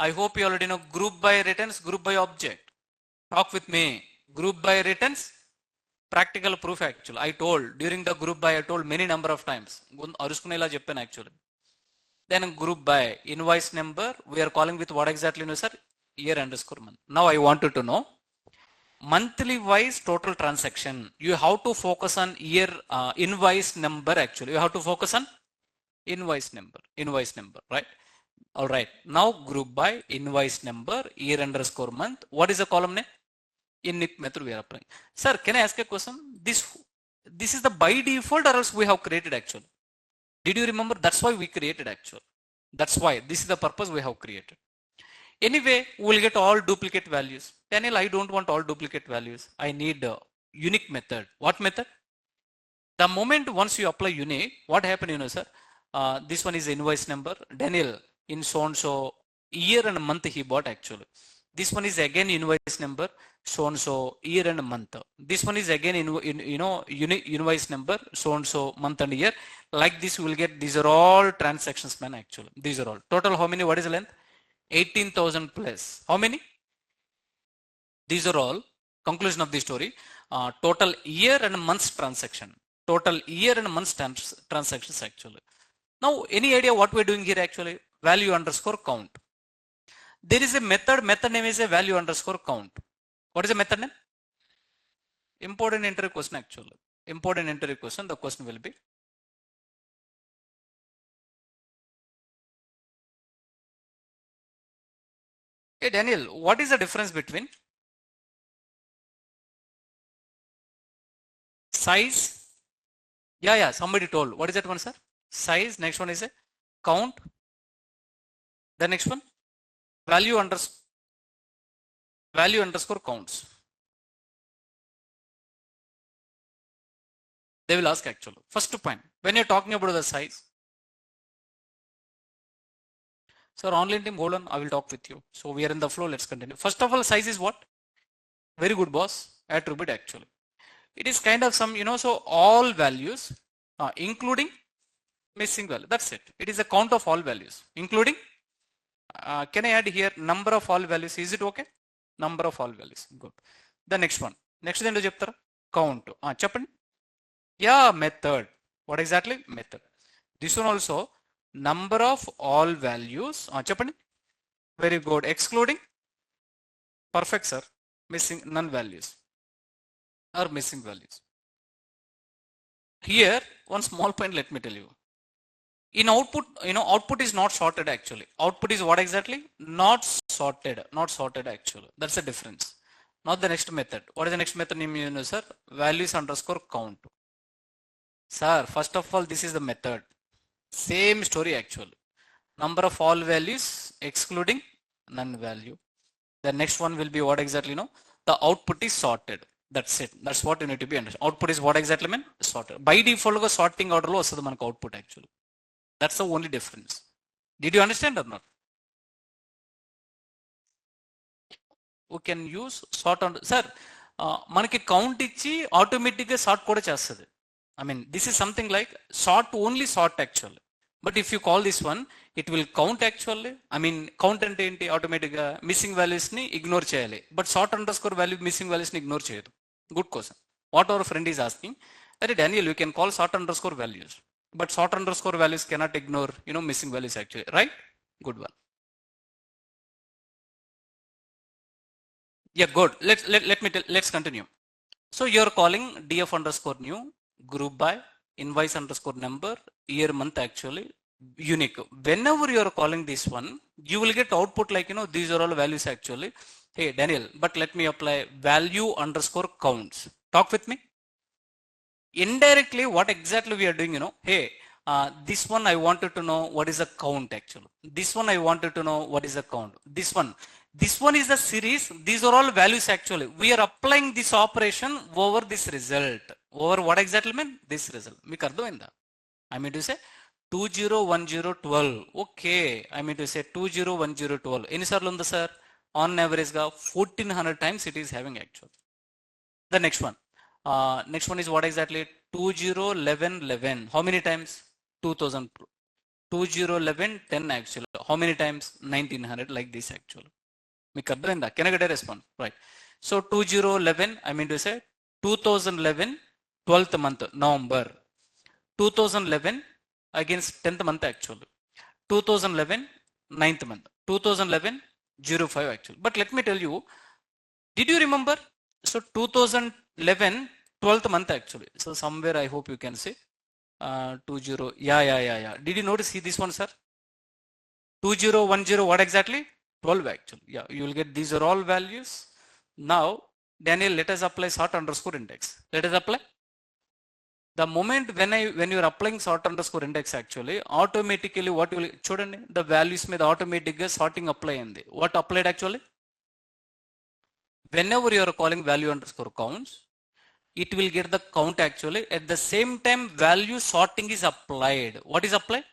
I hope you already know group by returns, group by object. Talk with me. Group by returns, practical proof actually. I told during the group by, I told many number of times. Actually. Then group by invoice number, we are calling with what exactly, sir? Year underscore month. Now I wanted to know monthly wise total transaction. You have to focus on year invoice number actually. You have to focus on invoice number, right? All right. Now group by invoice number, year underscore month. What is the column name? Init method we are applying. Sir, can I ask a question? This is the by default or else we have created actually? Did you remember? That's why we created actually. That's why this is the purpose we have created. Anyway, we'll get all duplicate values. Daniel, I don't want all duplicate values. I need a unique method. What method? The moment once you apply unique, what happened, sir? This one is invoice number. Daniel, in so and so year and month he bought actually. This one is again invoice number, so and so year and month. This one is again unique invoice number, so and so month and year. Like this, we will get, these are all transactions, man, actually. These are all. Total how many? What is the length? 18,000 plus. How many? These are all. Conclusion of the story. Total year and months transaction. Total year and months transactions actually. Now, any idea what we're doing here actually? Value underscore count. There is a method name is a value underscore count. What is the method name? Important interview question actually. Important interview question. The question will be, hey Daniel, what is the difference between size? Yeah, somebody told. What is that one, sir? Size. Next one is a count. The next one, value underscore counts. They will ask actually. First point, when you're talking about the size. Sir, online team, hold on, I will talk with you. So we are in the flow, let's continue. First of all, size is what? Very good, boss. Attribute actually. It is kind of some, so all values, including missing value. That's it. It is a count of all values, including, can I add here number of all values? Is it okay? Number of all values. Good. The next one. Next thing to count. Chappan. Yeah, method. What exactly? Method. This one also, number of all values. Chappan. Very good. Excluding. Perfect, sir. Missing none values. Or missing values. Here, one small point, let me tell you. In output, output is not sorted actually. Output is what exactly? Not sorted actually. That's the difference. Now the next method. What is the next method name, sir? Values underscore count. Sir, first of all, this is the method. Same story actually. Number of all values excluding none value. The next one will be what exactly? The output is sorted. That's it. That's what you need to be understood. Output is what exactly mean? Sorted. By default, sorting order lo vastadu manaku output actually. That's the only difference. Did you understand or not? We can use sort on. Sir, manaki count ichi automatically sort kuda chestadi. I mean, this is something like sort only sort actually. But if you call this one, it will count actually. I mean, count ante enti automatic missing values ni ignore cheyali. But sort underscore value missing values ni ignore cheyadu. Good question. What our friend is asking, that Daniel, you can call sort underscore values. But sort underscore values cannot ignore, missing values actually, right? Good one. Yeah, good. Let's continue. So you're calling df underscore new, group by, invoice underscore number, year month actually, unique. Whenever you're calling this one, you will get output like, these are all values actually. Hey, Daniel, but let me apply value underscore counts. Talk with me. Indirectly, what exactly we are doing, hey, this one I wanted to know what is a count actually. This one I wanted to know what is a count. This one is the series. These are all values actually. We are applying this operation over this result. Over what exactly mean? This result. I mean to say, 201012. Okay, I mean to say 201012. ఎన్నిసార్లు ఉంది sir? On average గా 1400 times it is having actual. The next one. Next one is what exactly? 201111. How many times? 2000. 2011 10 actually. How many times? 1900, like this actually. మీకు అర్థమైందా? Can I get a response? Right. So 2011, I mean to say 2011 12th month November. 2011 against 10th month actually. 2011 9th month. 2011 05 actually. But let me tell you, did you remember? So 2011 12th month actually. So somewhere I hope you can see 20. Yeah. Did you notice see this one, sir? 2010, what exactly? 12 actually. Yeah, you will get these are all values. Now, Daniel, let us apply sort underscore index. Let us apply. The moment when you are applying sort underscore index actually, automatically what will చూడండి, the values మీద automatic గా sorting apply అయింది. What applied actually? Whenever you are calling value underscore counts, it will get the count actually. At the same time, value sorting is applied. What is applied?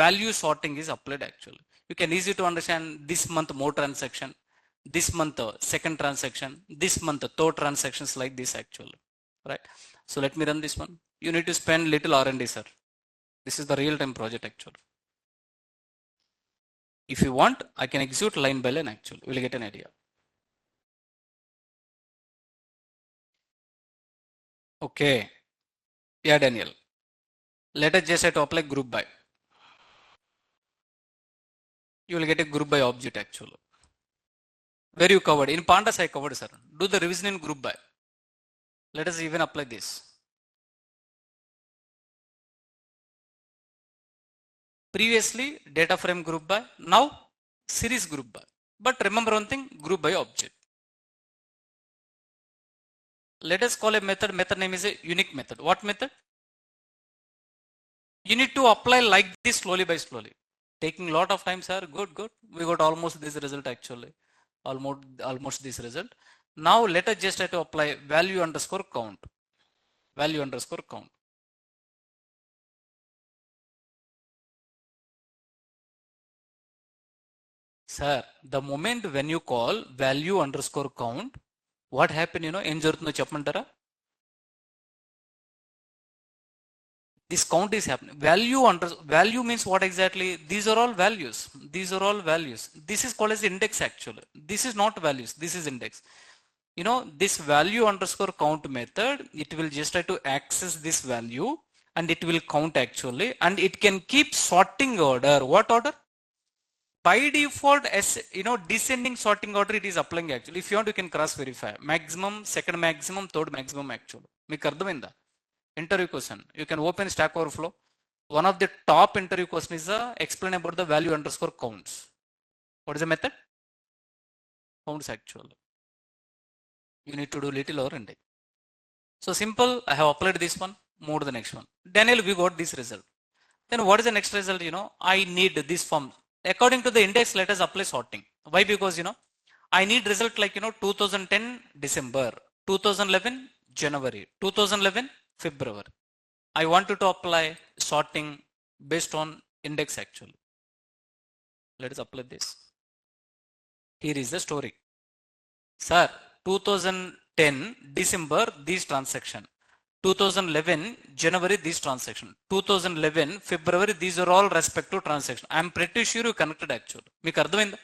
Value sorting is applied actually. You can easy to understand this month more transaction, this month second transaction, this month third transactions, like this actually, right? So let me run this one. You need to spend little R&D, sir. This is the real-time project actually. If you want, I can execute line by line actually. We'll get an idea. Okay. Yeah, Daniel. Let us just say to apply group by. You will get a group by object actually. Where you covered? In PANDAS I covered, sir. Do the revision in group by. Let us even apply this. Previously data frame group by, now series group by. But remember one thing, group by object. Let us call a method. Method name is a unique method. What method? You need to apply like this slowly by slowly. Taking lot of time, sir. Good. We got almost this result actually. Almost this result. Now let us just try to apply value underscore count. Value underscore count. Sir, the moment when you call value underscore count, what happened, you know, ఏం జరుగుతుందో చెప్పమంటారా? This count is happening. Value means what exactly? These are all values. This is called as index actually. This is not values. This is index. You know, this value underscore count method, it will just try to access this value and it will count actually, and it can keep sorting order. What order? By default, as you know, descending sorting order it is applying actually. If you want, you can cross verify. Maximum, second maximum, third maximum actually. మీకు అర్థమైందా? Interview question. You can open Stack Overflow. One of the top interview question is explain about the value underscore counts. What is the method? Counts actually. You need to do little or index. So simple. I have applied this one. Move to the next one. Daniel, we got this result. Then what is the next result? You know, I need this form. According to the index, let us apply sorting. Why? Because, you know, I need result like, you know, 2010 December, 2011 January, 2011 February. I wanted to apply sorting based on index actually. Let us apply this. Here is the story. Sir, 2010 December, this transaction. 2011 January, this transaction. 2011 February, these are all respective transaction. I am pretty sure you connected actually. మీకు అర్థమైందా?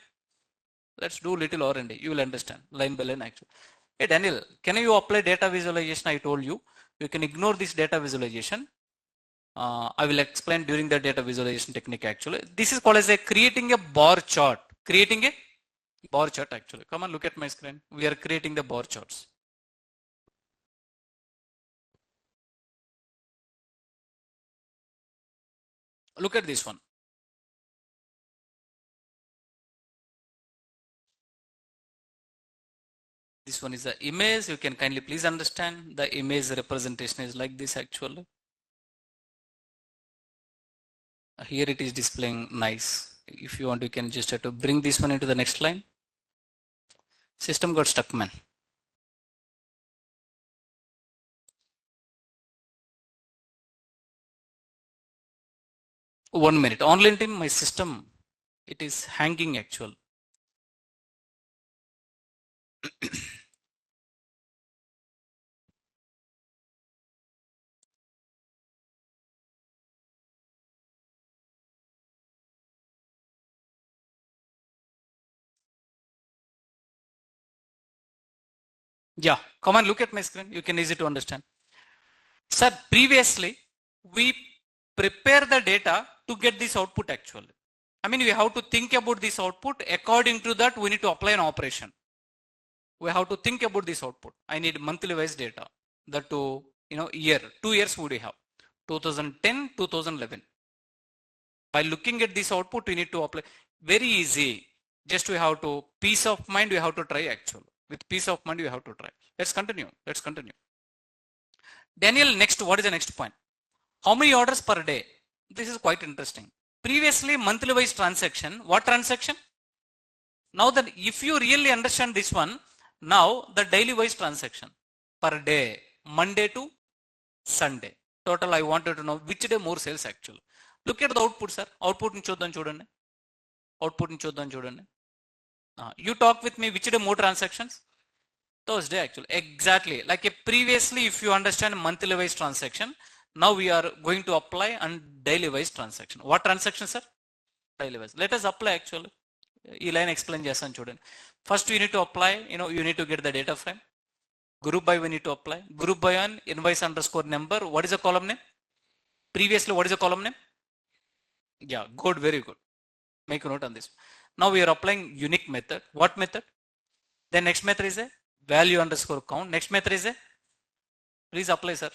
Let's do little R&D. You will understand line by line actually. Hey Daniel, can you apply data visualization? I told you. You can ignore this data visualization. I will explain during the data visualization technique actually. This is called as a creating a bar chart. Creating a bar chart actually. Come on, look at my screen. We are creating the bar charts. Look at this one. This one is the image. You can kindly please understand the image representation is like this actually. Here it is displaying nice. If you want, you can just have to bring this one into the next line. System got stuck, man. 1 minute. Online team, my system, it is hanging actual. Yeah, come on, look at my screen. You can easy to understand. Sir, previously we prepare the data to get this output actually. I mean, we have to think about this output. According to that, we need to apply an operation. We have to think about this output. I need monthly wise data. That to, year, 2 years would we have? 2010, 2011. By looking at this output, we need to apply. Very easy. Just we have to, peace of mind, we have to try actually. With peace of mind, we have to try. Let's continue. Let's continue. Daniel, next, what is the next point? How many orders per day? This is quite interesting. Previously, monthly wise transaction. What transaction? Now that if you really understand this one, now the daily wise transaction per day, Monday to Sunday. Total, I wanted to know which day more sales actually. Look at the output, sir. Output in చూద్దాం చూడండి. Output in చూద్దాం చూడండి. You talk with me, which day more transactions? Thursday actually. Exactly. Like previously, if you understand monthly wise transaction, now we are going to apply on daily wise transaction. What transaction, sir? Daily wise. Let us apply actually. ఈ line explain చేస్తాను చూడండి. First you need to apply, you need to get the data frame. Group by we need to apply. Group by on invoice underscore number. What is the column name? Previously, what is the column name? Yeah, good, very good. Make a note on this. Now we are applying unique method. What method? Then next method is a value underscore count. Next method is a, please apply, sir.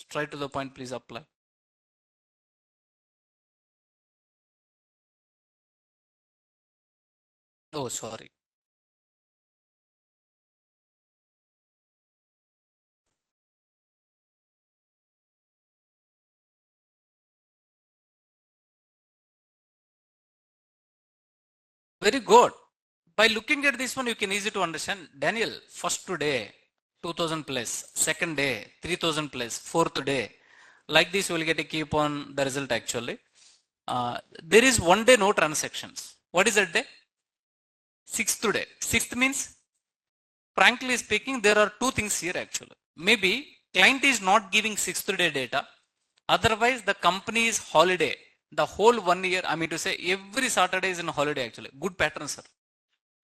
Straight to the point, please apply. Oh, sorry. Very good. By looking at this one, you can easy to understand. Daniel, first today, 2000 plus, second day, 3000 plus, fourth day. Like this, we will get a keep on the result actually. There is 1 day no transactions. What is that day? Sixth day. Sixth means, frankly speaking, there are two things here actually. Maybe client is not giving sixth day data. Otherwise, the company is holiday. The whole 1 year, I mean to say, every Saturday is in holiday actually. Good pattern, sir.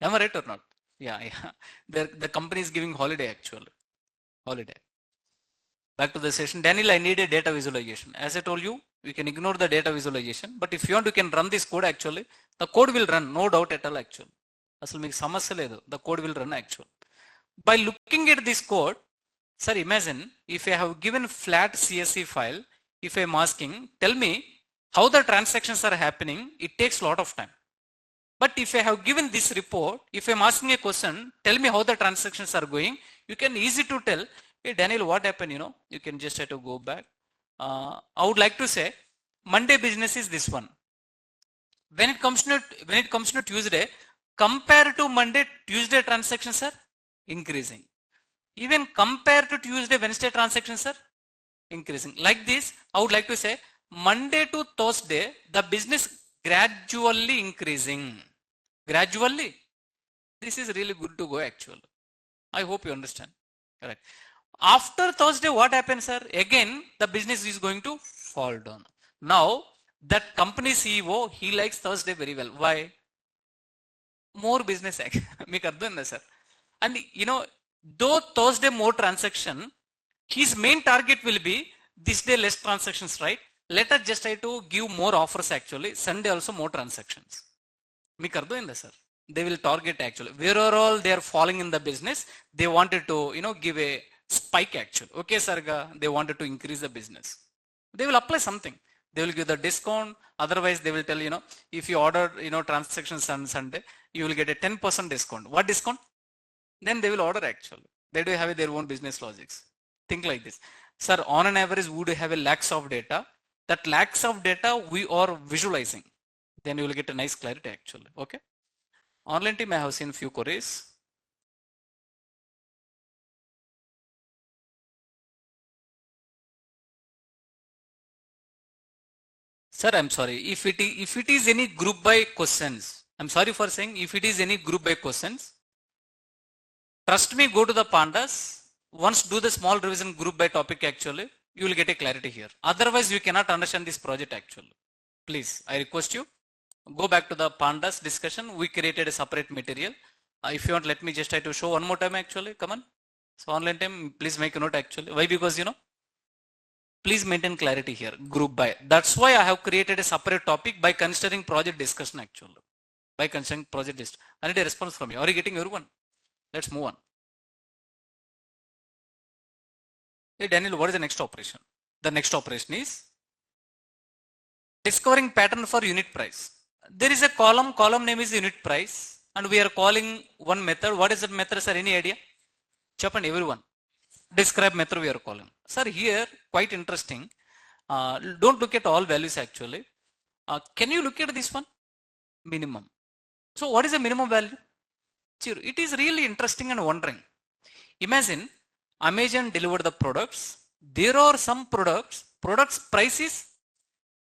Am I right or not? Yeah. The company is giving holiday actually. Holiday. Back to the session. Daniel, I need a data visualization. As I told you, you can ignore the data visualization. But if you want, you can run this code actually. The code will run, no doubt at all actually. అసలు మీకు సమస్య లేదు. The code will run actually. By looking at this code, sir, imagine if I have given flat CSV file, if I am asking, tell me how the transactions are happening, it takes a lot of time. But if I have given this report, if I am asking a question, tell me how the transactions are going, you can easy to tell, hey Daniel, what happened, you can just have to go back. I would like to say, Monday business is this one. When it comes to Tuesday, compared to Monday, Tuesday transactions are increasing. Even compared to Tuesday, Wednesday transactions are increasing. Like this, I would like to say, Monday to Thursday, the business gradually increasing. Gradually. This is really good to go actually. I hope you understand. Correct. After Thursday, what happens, sir? Again, the business is going to fall down. Now, that company CEO, he likes Thursday very well. Why? More business action. మీకు అర్థమైందా sir? And though Thursday more transaction, his main target will be this day less transactions, right? Let us just try to give more offers actually. Sunday also more transactions. మీకు అర్థమైందా sir? They will target actually. Wherever all they are falling in the business, they wanted to, give a spike actually. Okay, Sarga, they wanted to increase the business. They will apply something. They will give the discount. Otherwise, they will tell, if you order, transactions on Sunday, you will get a 10% discount. What discount? Then they will order actually. They do have their own business logics. Think like this. Sir, on an average, we do have a lakhs of data. That lakhs of data we are visualizing. Then you will get a nice clarity actually. Okay. Online team, I have seen few queries. Sir, I'm sorry. If it is any group by questions, I'm sorry for saying if it is any group by questions, trust me, go to the pandas. Once do the small revision group by topic actually, you will get a clarity here. Otherwise, you cannot understand this project actually. Please, I request you, go back to the pandas discussion. We created a separate material. If you want, let me just try to show one more time actually. Come on. So online time, please make a note actually. Why? Because please maintain clarity here, group by. That's why I have created a separate topic by considering project discussion actually. By considering project discussion. I need a response from you. Are you getting everyone? Let's move on. Hey Daniel, what is the next operation? The next operation is discovering pattern for unit price. There is a column name is unit price, and we are calling one method. What is that method, sir? Any idea? Chappan everyone. Describe method we are calling. Sir, here quite interesting. Don't look at all values actually. Can you look at this one? Minimum. So what is the minimum value? Zero. It is really interesting and wondering. Imagine Amazon delivered the products. There are some products prices.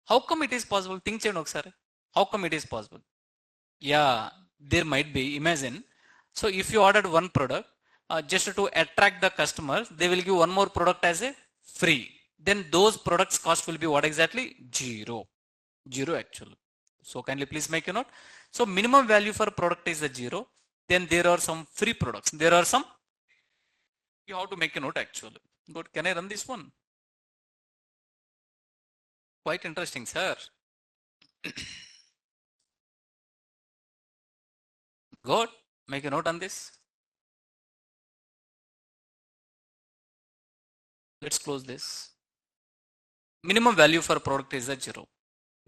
How come it is possible? Think cheyandi sir. How come it is possible? Yeah, there might be. Imagine. So if you ordered one product, just to attract the customers, they will give one more product as a free. Then those products cost will be what exactly? Zero. Zero actually. So kindly please make a note. So minimum value for product is a zero. Then there are some free products. There are some. You have to make a note actually. Good. Can I run this one? Quite interesting, sir. Good. Make a note on this. Let's close this. Minimum value for product is a zero.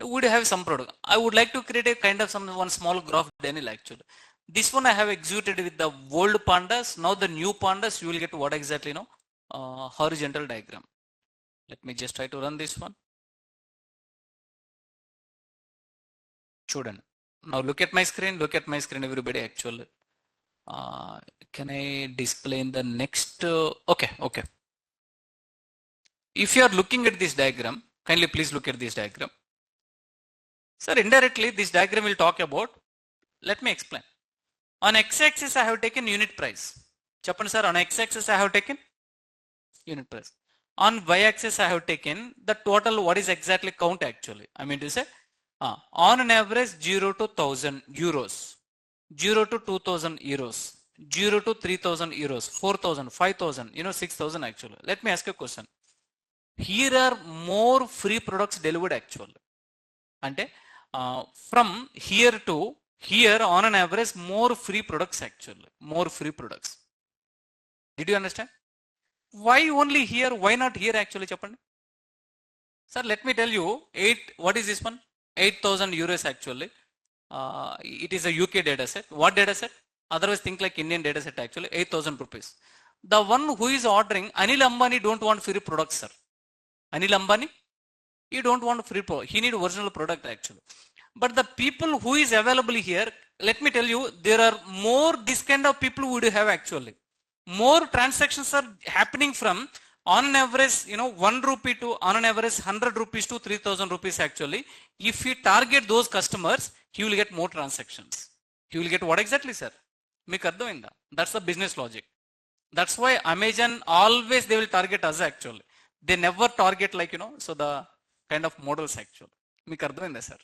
Would have some product. I would like to create a kind of one small graph, Daniel actually. This one I have executed with the old pandas. Now the new pandas, you will get what exactly, horizontal diagram. Let me just try to run this one. Children. Now look at my screen. Look at my screen, everybody actually. Can I display in the next? Okay. If you are looking at this diagram, kindly please look at this diagram. Sir, indirectly this diagram will talk about, let me explain. On x-axis I have taken unit price. Chappan sir, on x-axis I have taken unit price. On y-axis I have taken the total, what is exactly count actually. I mean to say, on an average 0 to 1000 euros, 0 to 2000 euros, 0 to 3000 euros, 4000, 5000, 6000 actually. Let me ask a question. Here are more free products delivered actually. And from here to here on an average more free products actually. More free products. Did you understand? Why only here? Why not here actually, Chappan? Sir, let me tell you, what is this one? 8000 euros actually. It is a UK data set. What data set? Otherwise think like Indian data set actually. 8000 rupees. The one who is ordering, Anil Ambani don't want free products, sir. Anil Ambani, he don't want free product. He need original product actually. But the people who is available here, let me tell you, there are more this kind of people would have actually. More transactions are happening from on an average, 1 rupee to on an average 100 rupees to 3000 rupees actually. If he target those customers, he will get more transactions. He will get what exactly, sir? That's the business logic. That's why Amazon always they will target us actually. They never target like, so the kind of models actually. Sir.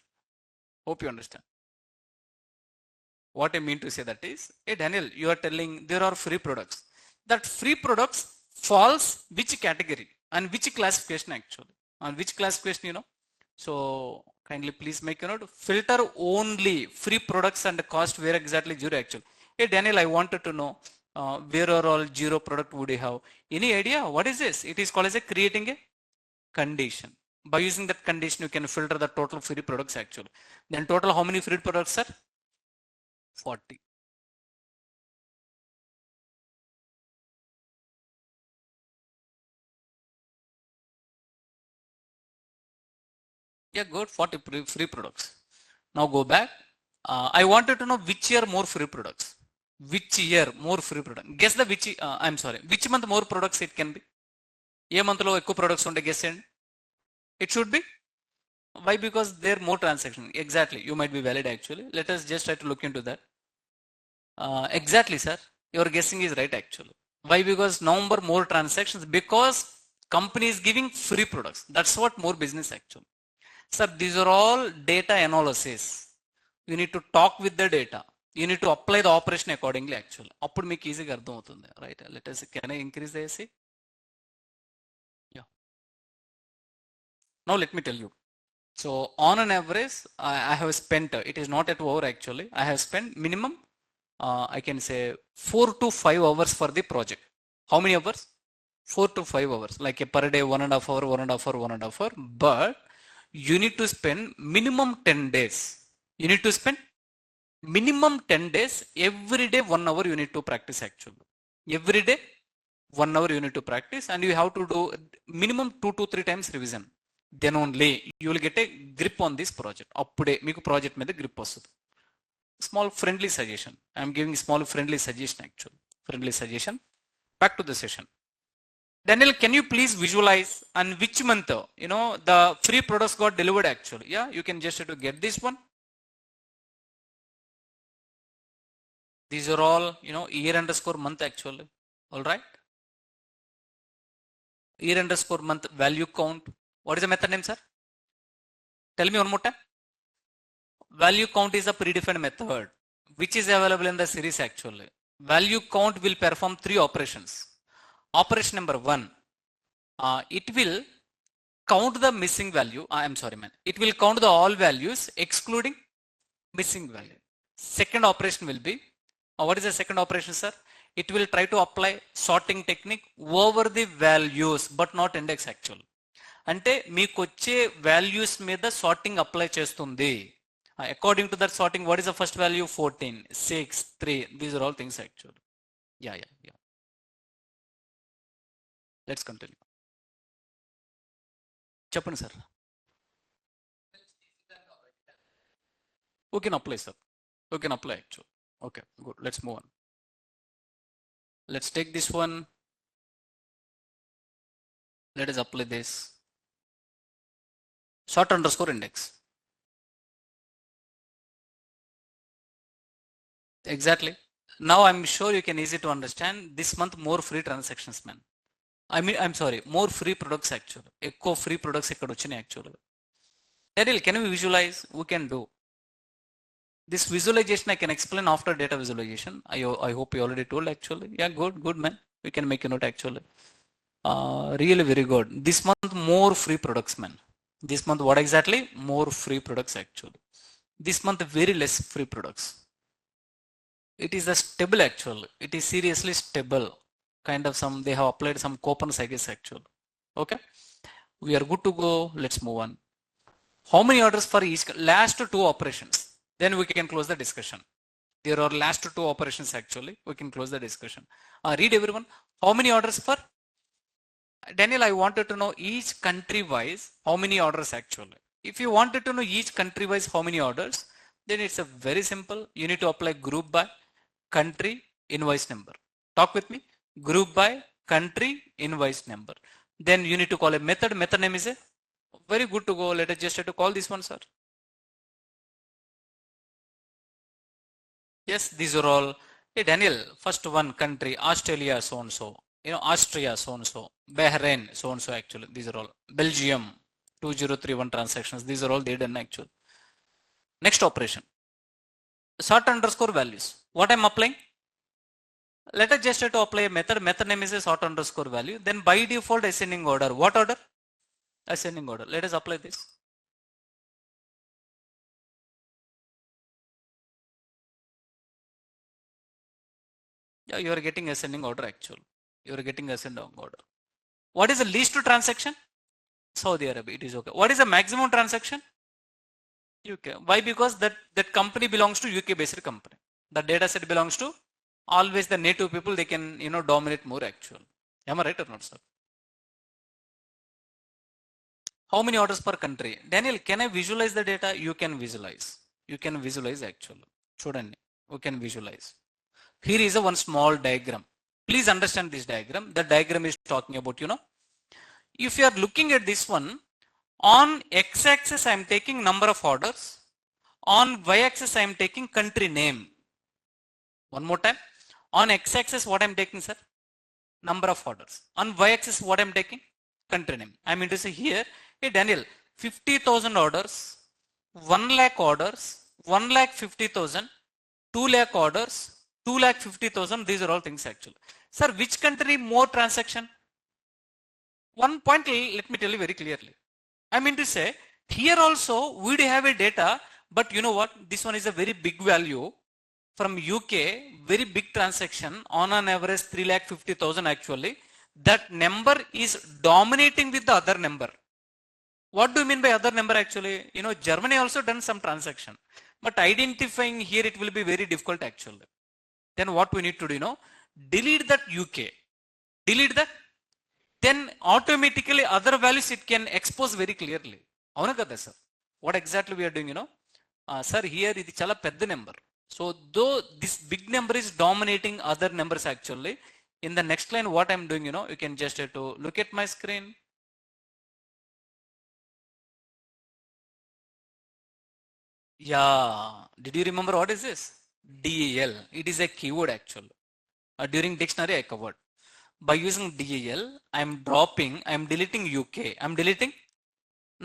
Hope you understand. What I mean to say that is, hey Daniel, you are telling there are free products. That free products falls which category and which classification actually? On which classification, So kindly please make a note. Filter only free products and cost where exactly zero actually. Hey Daniel, I wanted to know where are all zero product would you have? Any idea? What is this? It is called as creating a condition. By using that condition, you can filter the total free products actually. Then total how many free products are? 40. Yeah, good. 40 free products. Now go back. I wanted to know which year more free products. Which year more free product? Guess the which. I'm sorry. Which month more products it can be? Ye month lo ekku products unte guess and it should be Why? Because there are more transactions. Exactly. You might be valid actually. Let us just try to look into that. Exactly, sir. Your guessing is right actually. Why? Because number more transactions, because company is giving free products. That's what more business actually. Sir, these are all data analysis. You need to talk with the data. You need to apply the operation accordingly actually. అప్పుడు మీకు ఈజీగా అర్థం అవుతుంది. Right? Let us, can I increase the AC? Yeah. Now let me tell you. So on an average, I have spent, it is not at over actually, I have spent minimum, I can say 4 to 5 hours for the project. How many hours? 4 to 5 hours, like a per day, 1.5 hour, 1.5 hour, 1.5 hour. But you need to spend minimum 10 days. You need to spend minimum 10 days, every day 1 hour you need to practice actually. Every day 1 hour you need to practice, and you have to do minimum 2 to 3 times revision. Then only you will get a grip on this project. Appude meeku project మీద grip వస్తుంది. Small friendly suggestion. I am giving small friendly suggestion actually. Friendly suggestion. Back to the session. Daniel, can you please visualize on which month the free products got delivered actually? Yeah, you can just to get this one. These are all year underscore month actually. All right. Year underscore month value count. What is the method name, sir? Tell me one more time. Value count is a predefined method which is available in the series actually. Value count will perform 3 operations. Operation number 1, it will count the missing value. I'm sorry, man. It will count the all values excluding missing value. Second operation will be, what is the second operation, sir? It will try to apply sorting technique over the values but not index actually. అంటే మీకు వచ్చే values మీద sorting apply చేస్తుంది. According to that sorting, what is the first value? 14, 6, 3. These are all things actually. Yeah. Let's continue. చెప్పండి sir. We can apply, sir. We can apply actually. Okay, good. Let's move on. Let's take this one. Let us apply this. Sort underscore index. Exactly. Now I'm sure you can easy to understand. This month more free transactions, man. I'm sorry, more free products actually. Echo free products ikkada vachinayi actually. Daniel, can we visualize? We can do. This visualization I can explain after data visualization. I hope you already told actually. Yeah, good man. We can make a note actually. Really very good. This month more free products, man. This month what exactly? More free products actually. This month very less free products. It is a stable actually. It is seriously stable. Kind of some, they have applied some coupons I guess actually. Okay. We are good to go. Let's move on. How many orders for each? Last 2 operations. Then we can close the discussion. There are last 2 operations actually. We can close the discussion. Read everyone. How many orders for? Daniel, I wanted to know each country wise how many orders actually. If you wanted to know each country wise how many orders, then it's a very simple. You need to apply group by country invoice number. Talk with me. Group by country invoice number. Then you need to call a method. Method name is a very good to go. Let us just try to call this one, sir. Yes, these are all. Hey Daniel, first one country, Australia so and so. Austria so and so. Bahrain so and so actually. These are all. Belgium 2031 transactions. These are all they done actually. Next operation. Sort underscore values. What I'm applying? Let us just try to apply a method. Method name is a sort underscore value. Then by default ascending order. What order? Ascending order. Let us apply this. Yeah, you are getting ascending order actually. You are getting ascending order. What is the least transaction? Saudi Arabia. It is okay. What is the maximum transaction? UK. Why? Because that company belongs to UK based company. The data set belongs to always the native people. They can dominate more actually. Am I right or not, sir? How many orders per country? Daniel, can I visualize the data? You can visualize. You can visualize actually. Chudandi. You can visualize. Here is a one small diagram. Please understand this diagram. The diagram is talking about, if you are looking at this one, On x-axis, I am taking number of orders. On y-axis, I am taking country name. One more time. On x-axis, what I am taking, sir? Number of orders. On y-axis, what I am taking? Country name. I am going to say here, hey Daniel, 50,000 orders, 1 lakh orders, 1 lakh 50,000, 2 lakh orders, 2 lakh 50,000. These are all things actually. Sir, which country more transaction? One point, let me tell you very clearly. I mean to say, here also we do have a data, but you know what? This one is a very big value from UK, very big transaction on an average 3,50,000 actually. That number is dominating with the other number. What do you mean by other number actually? You know, Germany also done some transaction, but identifying here it will be very difficult actually. Then what we need to do, you know, delete that UK, delete that. Then automatically other values it can expose very clearly. Avuna kada sir? What exactly we are doing, you know? Sir, here ఇది చాలా పెద్ద number. So though this big number is dominating other numbers actually, in the next line what I'm doing, you know, you can just have to look at my screen. Yeah, did you remember what is this? DEL. It is a keyword actually. During dictionary I covered. By using DEL, I'm dropping, I'm deleting UK. I'm deleting.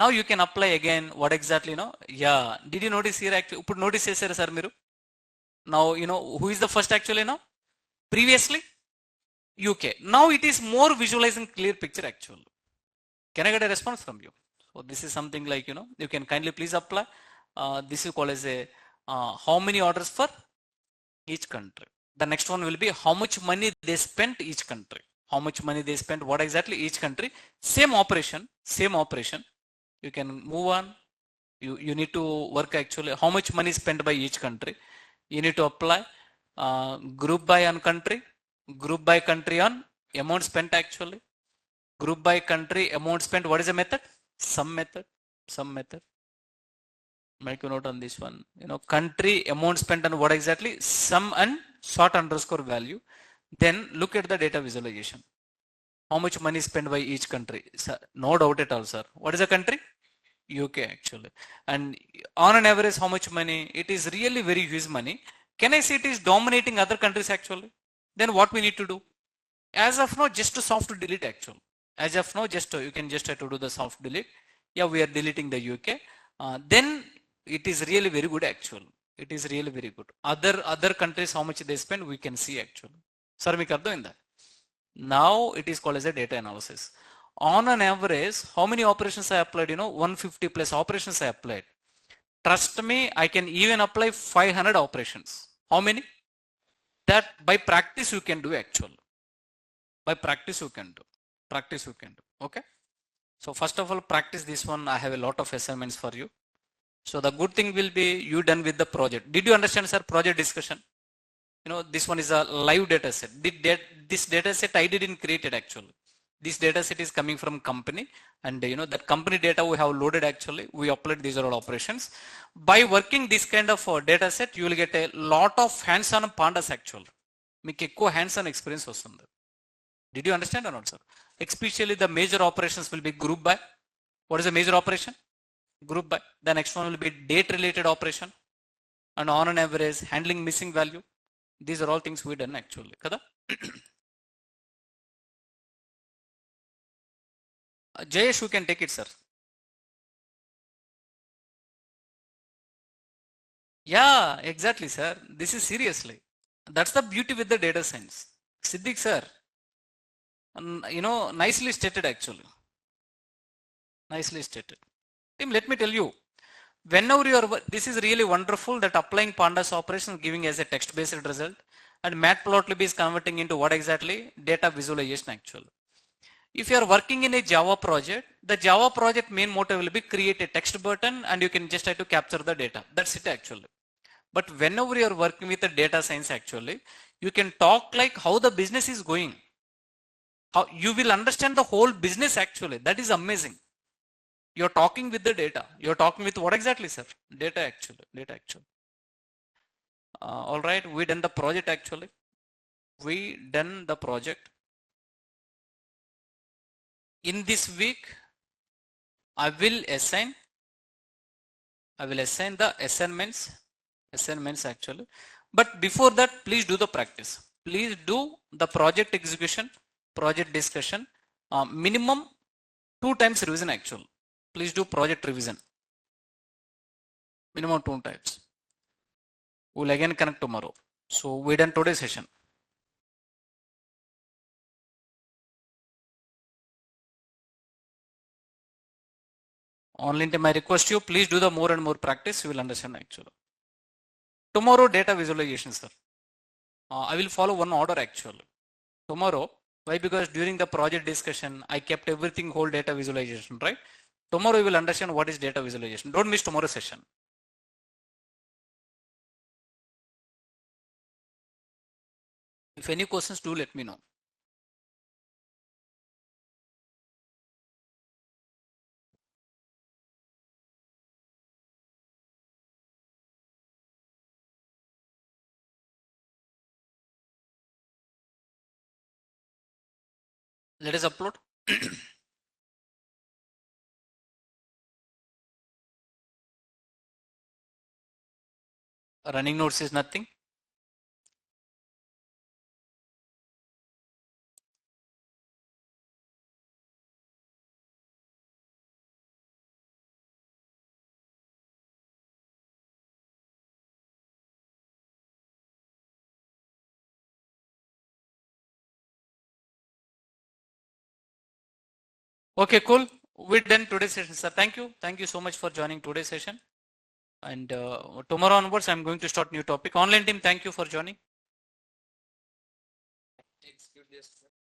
Now you can apply again what exactly, you know? Yeah. Did you notice here actually? Put notice here, sir, Miru. Now, you know, who is the first actually now? Previously, UK. Now it is more visualizing clear picture actually. Can I get a response from you? So this is something like, you know, you can kindly please apply. This is called as a how many orders for each country. The next one will be how much money they spent each country. How much money they spent, what exactly each country. Same operation, same operation. You can move on. You need to work actually how much money spent by each country. You need to apply group by on country, group by country on amount spent actually. Group by country amount spent. What is the method? Sum method. Sum method. Make a note on this one. You know, country amount spent on what exactly? Sum and short underscore value. Then look at the data visualization. How much money spent by each country? Sir, no doubt at all, sir. What is the country? UK actually. And on an average, how much money? It is really very huge money. Can I say it is dominating other countries actually? Then what we need to do? As of now, just to soft delete actually. As of now, just you can just have to do the soft delete. Yeah, we are deleting the UK. Then it is really very good actually. It is really very good. Other countries, how much they spend, we can see actually. Sir, మీకు అర్థమైందా? Now it is called as a data analysis. On an average, how many operations I applied? You know, 150 plus operations I applied. Trust me, I can even apply 500 operations. How many? That by practice you can do actually. By practice you can do. Practice you can do. Okay. So first of all, practice this one. I have a lot of assignments for you. So the good thing will be you done with the project. Did you understand, sir? Project discussion. You know, this one is a live data set. This data set I didn't create it actually. This data set is coming from company, and you know that company data we have loaded actually. We upload these are all operations. By working this kind of data set, you will get a lot of hands-on PANDAS actually. మీకు ఎక్కువ hands-on experience వస్తుంది. Did you understand or not, sir? Especially the major operations will be group by. What is the major operation? Group by. The next one will be date-related operation, and on an average handling missing value. These are all things we done actually. Kada? Jayesh, you can take it, sir. Yeah, exactly, sir. This is seriously. That's the beauty with the data science. Siddiq, sir. You know, nicely stated actually. Nicely stated. Tim, let me tell you. Whenever you are, this is really wonderful that applying PANDAS operation giving as a text-based result, and Matplotlib is converting into what exactly? Data visualization actually. If you are working in a Java project, the Java project main motto will be create a text button and you can just try to capture the data. That's it actually. But whenever you are working with the data science actually, you can talk like how the business is going. How you will understand the whole business actually. That is amazing. You're talking with the data. You're talking with what exactly, sir? Data actually. Data actually. All right. We done the project actually. We done the project. In this week, I will assign the assignments actually. But before that, please do the practice. Please do the project execution, project discussion, minimum 2 times revision actually. Please do project revision, minimum 2 times. We'll again connect tomorrow. So we done today's session. Online time, I request you, please do the more and more practice. You will understand actually. Tomorrow, data visualization, sir. I will follow one order actually. Tomorrow, why? Because during the project discussion, I kept everything whole data visualization, right? Tomorrow you will understand what is data visualization. Don't miss tomorrow's session. If any questions, do let me know. Let us upload. Running notes is nothing. Okay, cool. We're done today's session, sir. Thank you. Thank you so much for joining today's session. And tomorrow onwards, I'm going to start new topic. Online team, thank you for joining.